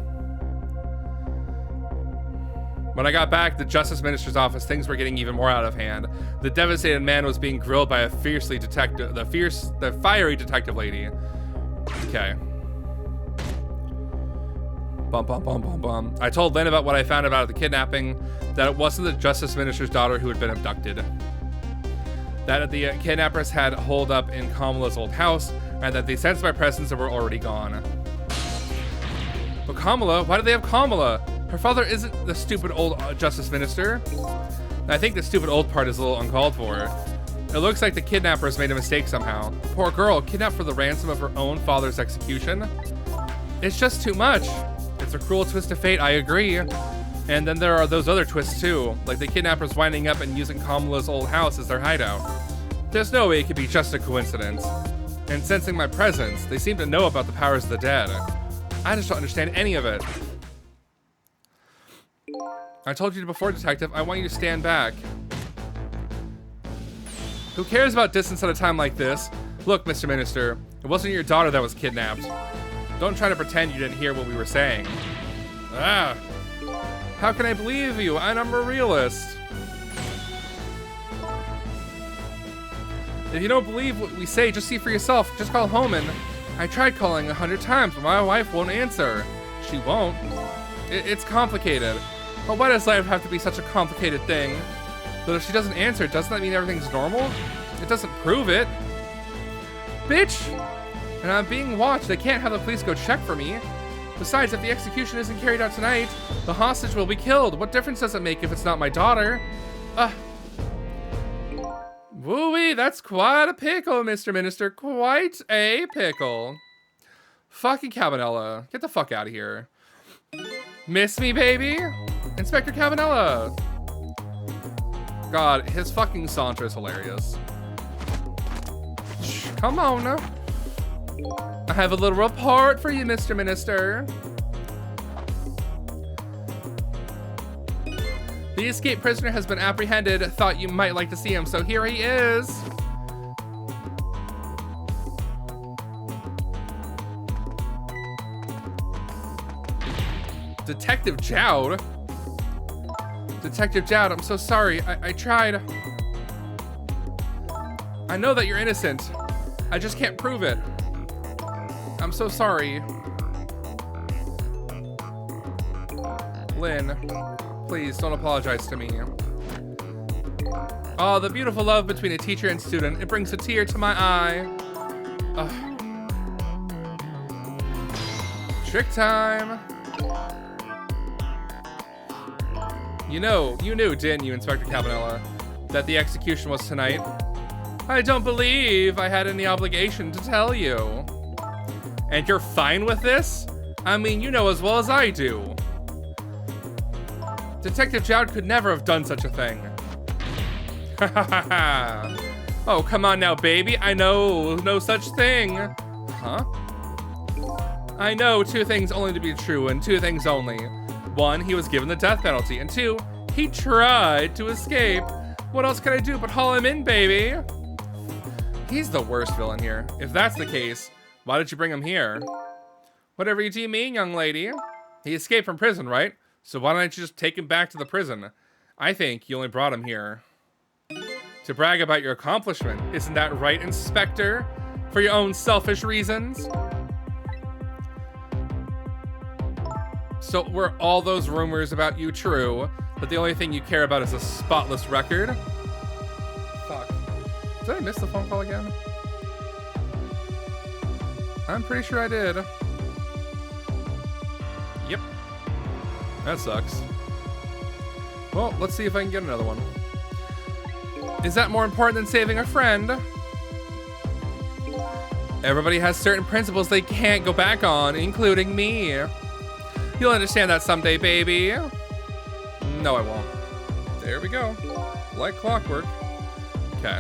When I got back to the Justice Minister's office, things were getting even more out of hand. The devastated man was being grilled by the fiery detective lady. Okay. Bum, bum, bum, bum, bum. I told Lynn about what I found about the kidnapping, that it wasn't the Justice Minister's daughter who had been abducted. That the kidnappers had holed up in Kamala's old house, and that they sensed my presence and were already gone. But Kamala? Why do they have Kamala? Her father isn't the stupid old Justice Minister. I think the stupid old part is a little uncalled for. It looks like the kidnappers made a mistake somehow. Poor girl, kidnapped for the ransom of her own father's execution. It's just too much. It's a cruel twist of fate, I agree. And then there are those other twists too, like the kidnappers winding up and using Kamala's old house as their hideout. There's no way it could be just a coincidence. And sensing my presence, they seem to know about the powers of the dead. I just don't understand any of it. I told you before, Detective, I want you to stand back. Who cares about distance at a time like this? Look, Mr. Minister, it wasn't your daughter that was kidnapped. Don't try to pretend you didn't hear what we were saying. Ah! How can I believe you? I'm a realist. If you don't believe what we say, just see for yourself. Just call Homan. I tried calling 100 times, but my wife won't answer. She won't. It's complicated. But why does life have to be such a complicated thing? But if she doesn't answer, doesn't that mean everything's normal? It doesn't prove it. Bitch! And I'm being watched. They can't have the police go check for me. Besides, if the execution isn't carried out tonight, the hostage will be killed. What difference does it make if it's not my daughter? Woo-wee, that's quite a pickle, Mr. Minister. Quite a pickle. Fucking Cabanela. Get the fuck out of here. Miss me, baby? Inspector Cabanela. God, his fucking saunter is hilarious. Shh, come on. I have a little report for you, Mr. Minister. The escaped prisoner has been apprehended. Thought you might like to see him, so here he is. Detective Jowd? Detective Jowd, I'm so sorry. I tried. I know that you're innocent. I just can't prove it. I'm so sorry. Lynn, please don't apologize to me. Oh, the beautiful love between a teacher and student. It brings a tear to my eye. Ugh. Trick time. You knew, didn't you, Inspector Cabanela, that the execution was tonight? I don't believe I had any obligation to tell you. And you're fine with this? I mean, you know as well as I do. Detective Jowd could never have done such a thing. Ha ha ha ha. Oh, come on now, baby. I know no such thing. Huh? I know two things only to be true, and two things only. One, he was given the death penalty, and two, he tried to escape. What else can I do but haul him in, baby? He's the worst villain here. If that's the case, why did you bring him here? Whatever do you mean, young lady? He escaped from prison, right? So why don't you just take him back to the prison? I think you only brought him here to brag about your accomplishment. Isn't that right, Inspector? For your own selfish reasons? So were all those rumors about you true, but the only thing you care about is a spotless record? Fuck. Did I miss the phone call again? I'm pretty sure I did. Yep. That sucks. Well, let's see if I can get another one. Is that more important than saving a friend? Everybody has certain principles they can't go back on, including me. You'll understand that someday, baby. No, I won't. There we go. Like clockwork. Okay.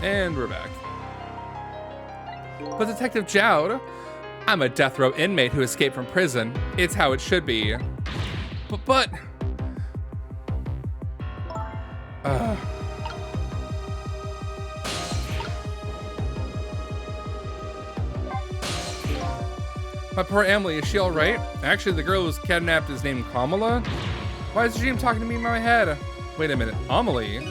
And we're back. But Detective Jowd, I'm a death row inmate who escaped from prison. It's how it should be. But... My poor Emily, is she alright? Actually, the girl who was kidnapped is named Kamala. Why is the dream talking to me in my head? Wait a minute, Amelie?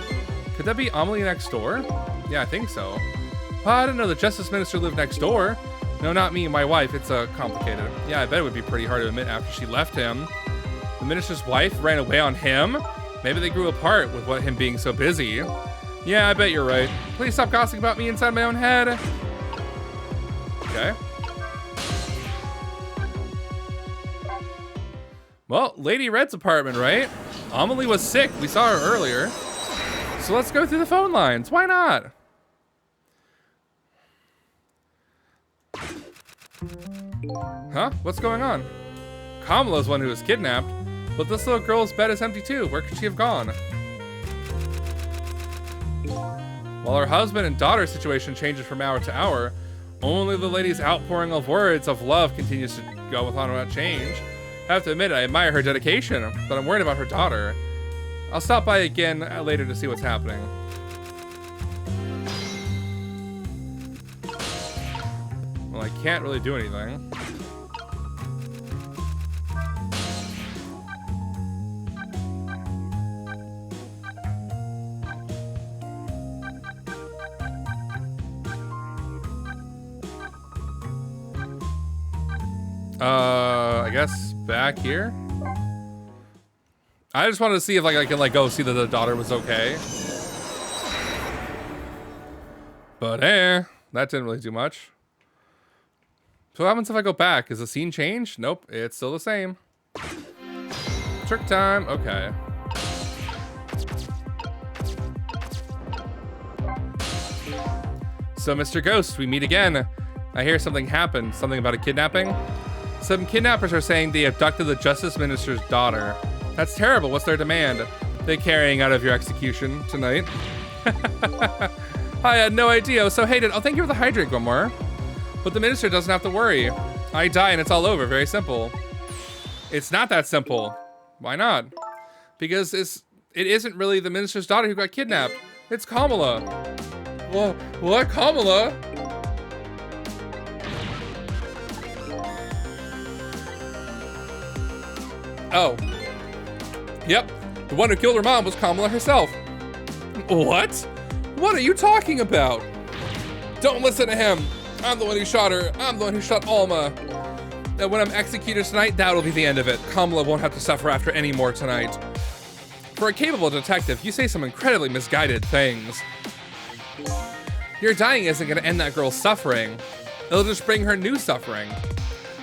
Could that be Amelie next door? Yeah, I think so. Oh, I didn't know the Justice Minister lived next door. No, not me, my wife. It's complicated. Yeah, I bet it would be pretty hard to admit after she left him. The minister's wife ran away on him? Maybe they grew apart with him being so busy. Yeah, I bet you're right. Please stop gossiping about me inside my own head. Okay. Well, Lady Red's apartment, right? Amelie was sick. We saw her earlier. So let's go through the phone lines. Why not? Huh? What's going on? Kamala's one who was kidnapped. But this little girl's bed is empty too. Where could she have gone? While her husband and daughter's situation changes from hour to hour, only the lady's outpouring of words of love continues to go on without change. I have to admit, I admire her dedication, but I'm worried about her daughter. I'll stop by again later to see what's happening. Well, I can't really do anything. I guess back here. I just wanted to see if I can go see that the daughter was okay. But that didn't really do much. So what happens if I go back? Is the scene changed? Nope, it's still the same. Trick time, okay. So Mr. Ghost, we meet again. I hear something happened, something about a kidnapping. Some kidnappers are saying they abducted the Justice Minister's daughter. That's terrible. What's their demand? They're carrying out of your execution tonight. I had no idea. I was so hated. Oh, thank you for the hydrate, Gomor. But the minister doesn't have to worry. I die and it's all over. Very simple. It's not that simple. Why not? Because it isn't really the minister's daughter who got kidnapped. It's Kamala. What? Kamala? Oh. Yep. The one who killed her mom was Kamala herself. What? What are you talking about? Don't listen to him. I'm the one who shot her. I'm the one who shot Alma. And when I'm executed tonight, that'll be the end of it. Kamala won't have to suffer after any more tonight. For a capable detective, you say some incredibly misguided things. Your dying isn't going to end that girl's suffering. It'll just bring her new suffering.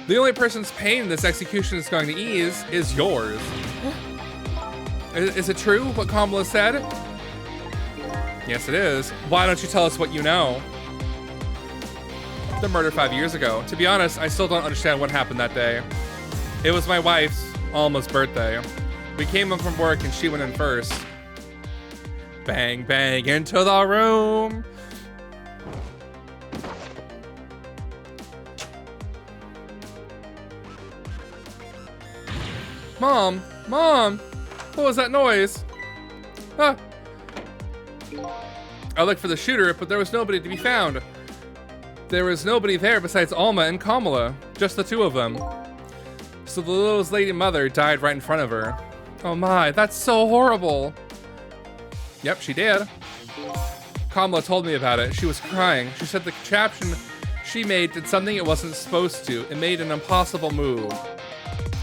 The only person's pain this execution is going to ease is yours. Is it true what Kamala said? Yes, it is. Why don't you tell us what you know? The murder 5 years ago. To be honest, I still don't understand what happened that day. It was my wife's, Alma's, birthday. We came in from work and she went in first. Bang, bang, into the room. Mom, what was that noise? Ah. I looked for the shooter, but there was nobody to be found. There was nobody there besides Alma and Kamala, just the two of them. So the little lady mother died right in front of her. Oh my, that's so horrible. Yep, she did. Kamala told me about it. She was crying. She said the contraption she made did something it wasn't supposed to. It made an impossible move.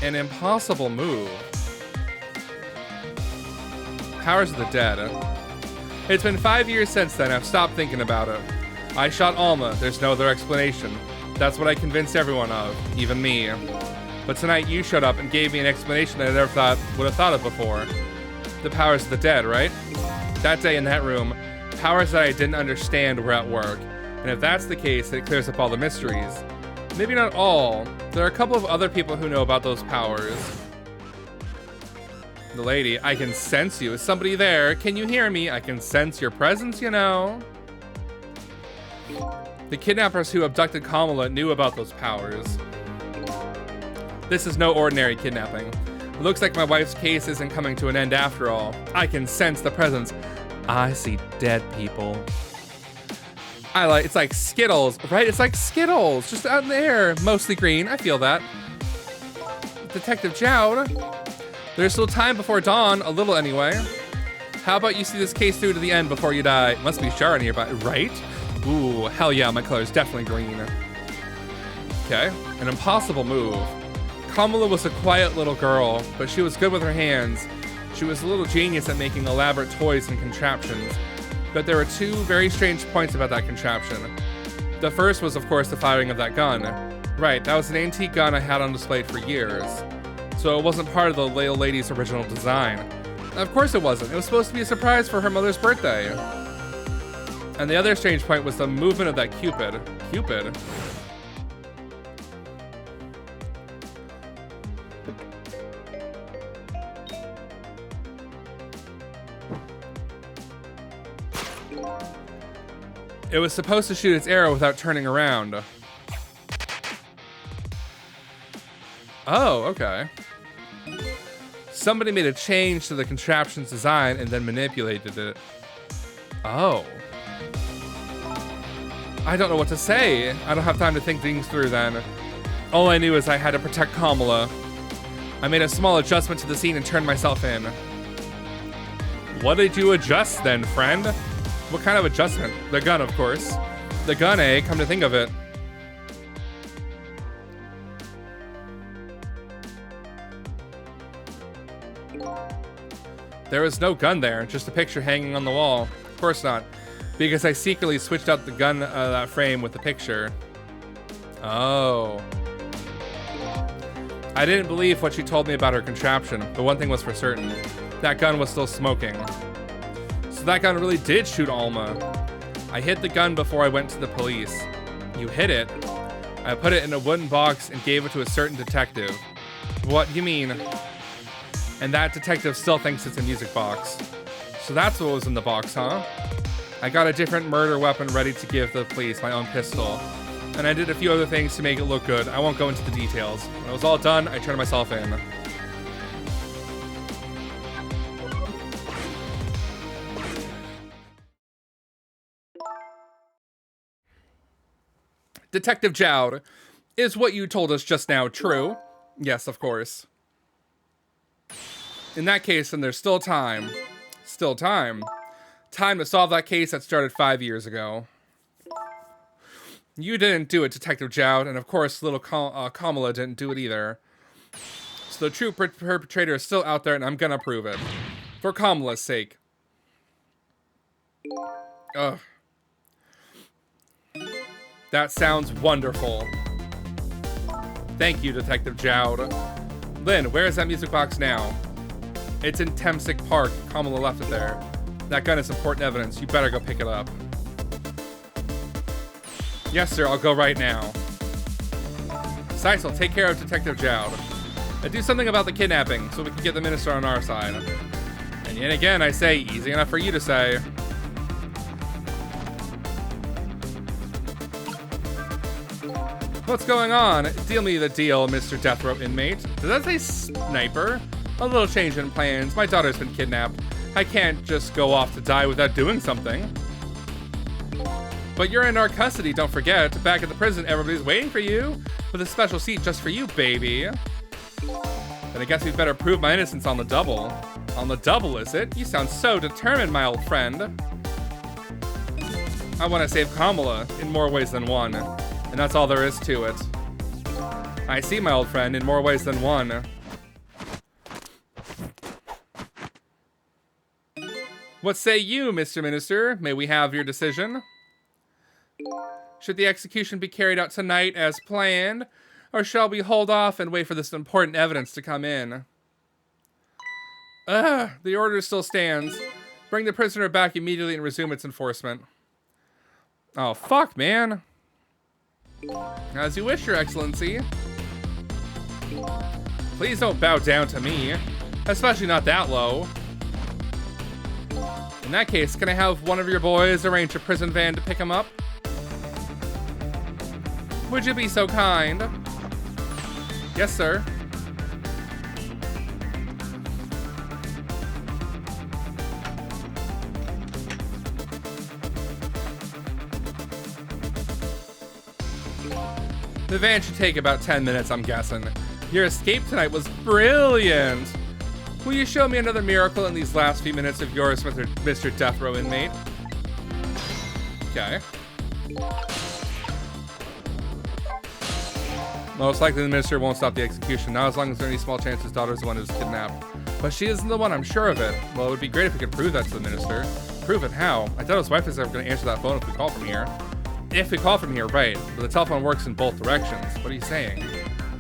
An impossible move. Powers of the Dead. It's been 5 years since then. I've stopped thinking about it. I shot Alma. There's no other explanation. That's what I convinced everyone of, even me. But tonight you showed up and gave me an explanation that I never would have thought of before. The powers of the dead, right? That day in that room, powers that I didn't understand were at work. And if that's the case, it clears up all the mysteries. Maybe not all. There are a couple of other people who know about those powers. The lady, I can sense you. Is somebody there? Can you hear me? I can sense your presence, you know. The kidnappers who abducted Kamala knew about those powers. This is no ordinary kidnapping. It looks like my wife's case isn't coming to an end after all. I can sense the presence. I see dead people. It's like Skittles, right? It's like Skittles, just out in the air, mostly green. I feel that. Detective Jowd, there's still time before dawn, a little anyway. How about you see this case through to the end before you die? Must be Shara nearby, right? Ooh, hell yeah, my color's definitely green. Okay, an impossible move. Kamala was a quiet little girl, but she was good with her hands. She was a little genius at making elaborate toys and contraptions. But there were two very strange points about that contraption. The first was, of course, the firing of that gun. Right, that was an antique gun I had on display for years. So it wasn't part of the little lady's original design. Of course it wasn't. It was supposed to be a surprise for her mother's birthday. And the other strange point was the movement of that Cupid. Cupid? It was supposed to shoot its arrow without turning around. Oh, okay. Somebody made a change to the contraption's design and then manipulated it. Oh. I don't know what to say. I don't have time to think things through then. All I knew is I had to protect Kamala. I made a small adjustment to the scene and turned myself in. What did you adjust then, friend? What kind of adjustment? The gun, of course. The gun, eh? Come to think of it. There was no gun there, just a picture hanging on the wall. Of course not, because I secretly switched out the gun that frame with the picture. Oh. I didn't believe what she told me about her contraption, but one thing was for certain. That gun was still smoking. So that gun really did shoot Alma. I hid the gun before I went to the police. You hid it? I put it in a wooden box and gave it to a certain detective. What do you mean? And that detective still thinks it's a music box. So that's what was in the box, huh? I got a different murder weapon ready to give the police, my own pistol. And I did a few other things to make it look good. I won't go into the details. When it was all done, I turned myself in. Detective Jowd, is what you told us just now true? Yes, of course. In that case, then there's still time. Still time. Time to solve that case that started 5 years ago. You didn't do it, Detective Jowd, and of course little Kamala didn't do it either. So the true perpetrator is still out there, and I'm gonna prove it. For Kamala's sake. Ugh. That sounds wonderful. Thank you, Detective Jowd. Lynn, where is that music box now? It's in Temsic Park. Kamala left it there. That gun is important evidence. You better go pick it up. Yes, sir. I'll go right now. Sisal, take care of Detective Jowd. Do something about the kidnapping so we can get the minister on our side. And yet again, I say, easy enough for you to say. What's going on? Deal me the deal, Mr. Death Row inmate. Does that say sniper? A little change in plans. My daughter's been kidnapped. I can't just go off to die without doing something. But you're in our custody, don't forget. Back at the prison, everybody's waiting for you. With a special seat just for you, baby. Then I guess we'd better prove my innocence on the double. On the double, is it? You sound so determined, my old friend. I want to save Kamala in more ways than one. And that's all there is to it. I see, my old friend, in more ways than one. What say you, Mr. Minister? May we have your decision? Should the execution be carried out tonight as planned? Or shall we hold off and wait for this important evidence to come in? The order still stands. Bring the prisoner back immediately and resume its enforcement. Oh, fuck, man. As you wish, Your Excellency. Please don't bow down to me. Especially not that low. In that case, can I have one of your boys arrange a prison van to pick him up? Would you be so kind? Yes, sir. The van should take about 10 minutes, I'm guessing. Your escape tonight was brilliant. Will you show me another miracle in these last few minutes of yours, Mr. Death Row inmate? Okay. Most likely the minister won't stop the execution, not as long as there's any small chance his daughter's the one who's kidnapped. But she isn't the one, I'm sure of it. Well, it would be great if we could prove that to the minister. Prove it how? I doubt his wife is ever going to answer that phone if we call from here. If we call from here, right. But the telephone works in both directions. What are you saying?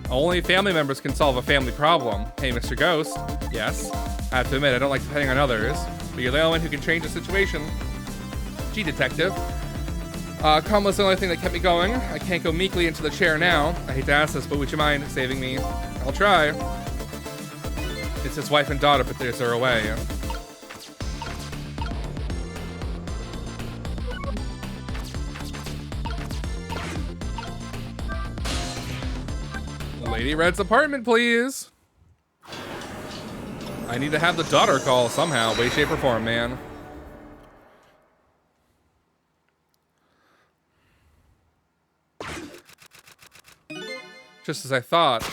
Only family members can solve a family problem. Hey, Mr. Ghost. Yes. I have to admit, I don't like depending on others. But you're the only one who can change the situation. Gee, detective. Calm was the only thing that kept me going. I can't go meekly into the chair now. I hate to ask this, but would you mind saving me? I'll try. It's his wife and daughter, but they're away. Lady Red's apartment, please. I need to have the daughter call somehow, way, shape, or form, man. Just as I thought.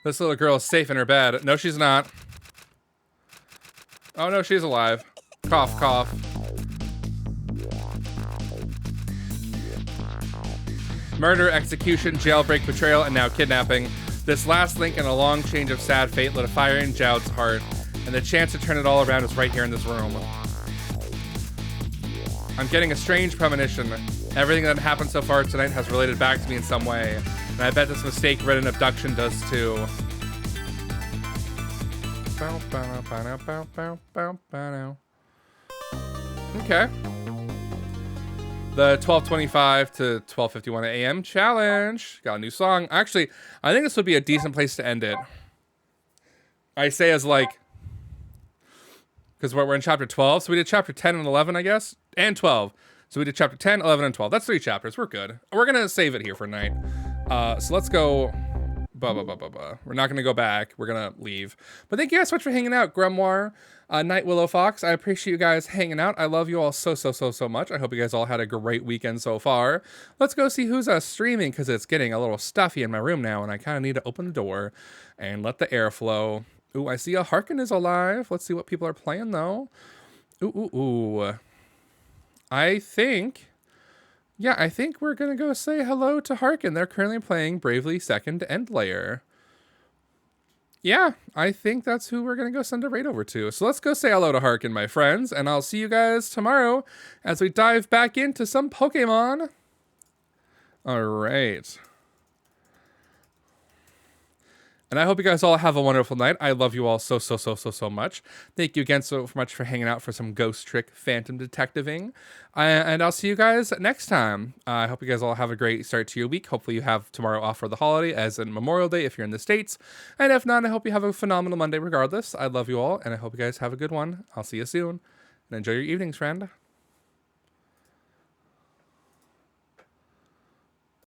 This little girl is safe in her bed. No, she's not. Oh, no, she's alive. Cough, cough. Murder, execution, jailbreak, betrayal, and now kidnapping. This last link in a long change of sad fate lit a fire in Jowd's heart, and the chance to turn it all around is right here in this room. I'm getting a strange premonition. Everything that happened so far tonight has related back to me in some way, and I bet this mistake-ridden abduction does too. Okay. The 12:25 to 12:51 a.m. challenge. Got a new song. Actually, I think this would be a decent place to end it. I say as like, because we're in chapter 12, so we did chapter 10 and 11, I guess, and 12. So we did chapter 10, 11, and 12. That's 3 chapters. We're good. We're going to save it here for night. So let's go. We're not going to go back. We're going to leave. But thank you guys so much for hanging out, Grimoire, Night Willow Fox. I appreciate you guys hanging out. I love you all so much. I hope you guys all had a great weekend so far. Let's go see who's streaming, because it's getting a little stuffy in my room now, and I kind of need to open the door and let the air flow. Ooh, I see a Harkin is alive. Let's see what people are playing, though. Ooh. I think we're going to go say hello to Harkin. They're currently playing Bravely Second End Layer. Yeah, I think that's who we're going to go send a raid over to. So let's go say hello to Harkin, my friends, and I'll see you guys tomorrow as we dive back into some Pokemon. All right. And I hope you guys all have a wonderful night. I love you all so much. Thank you again so much for hanging out for some Ghost Trick Phantom Detectiving. And I'll see you guys next time. I hope you guys all have a great start to your week. Hopefully you have tomorrow off for the holiday, as in Memorial Day if you're in the States. And if not, I hope you have a phenomenal Monday regardless. I love you all, and I hope you guys have a good one. I'll see you soon. And enjoy your evenings, friend.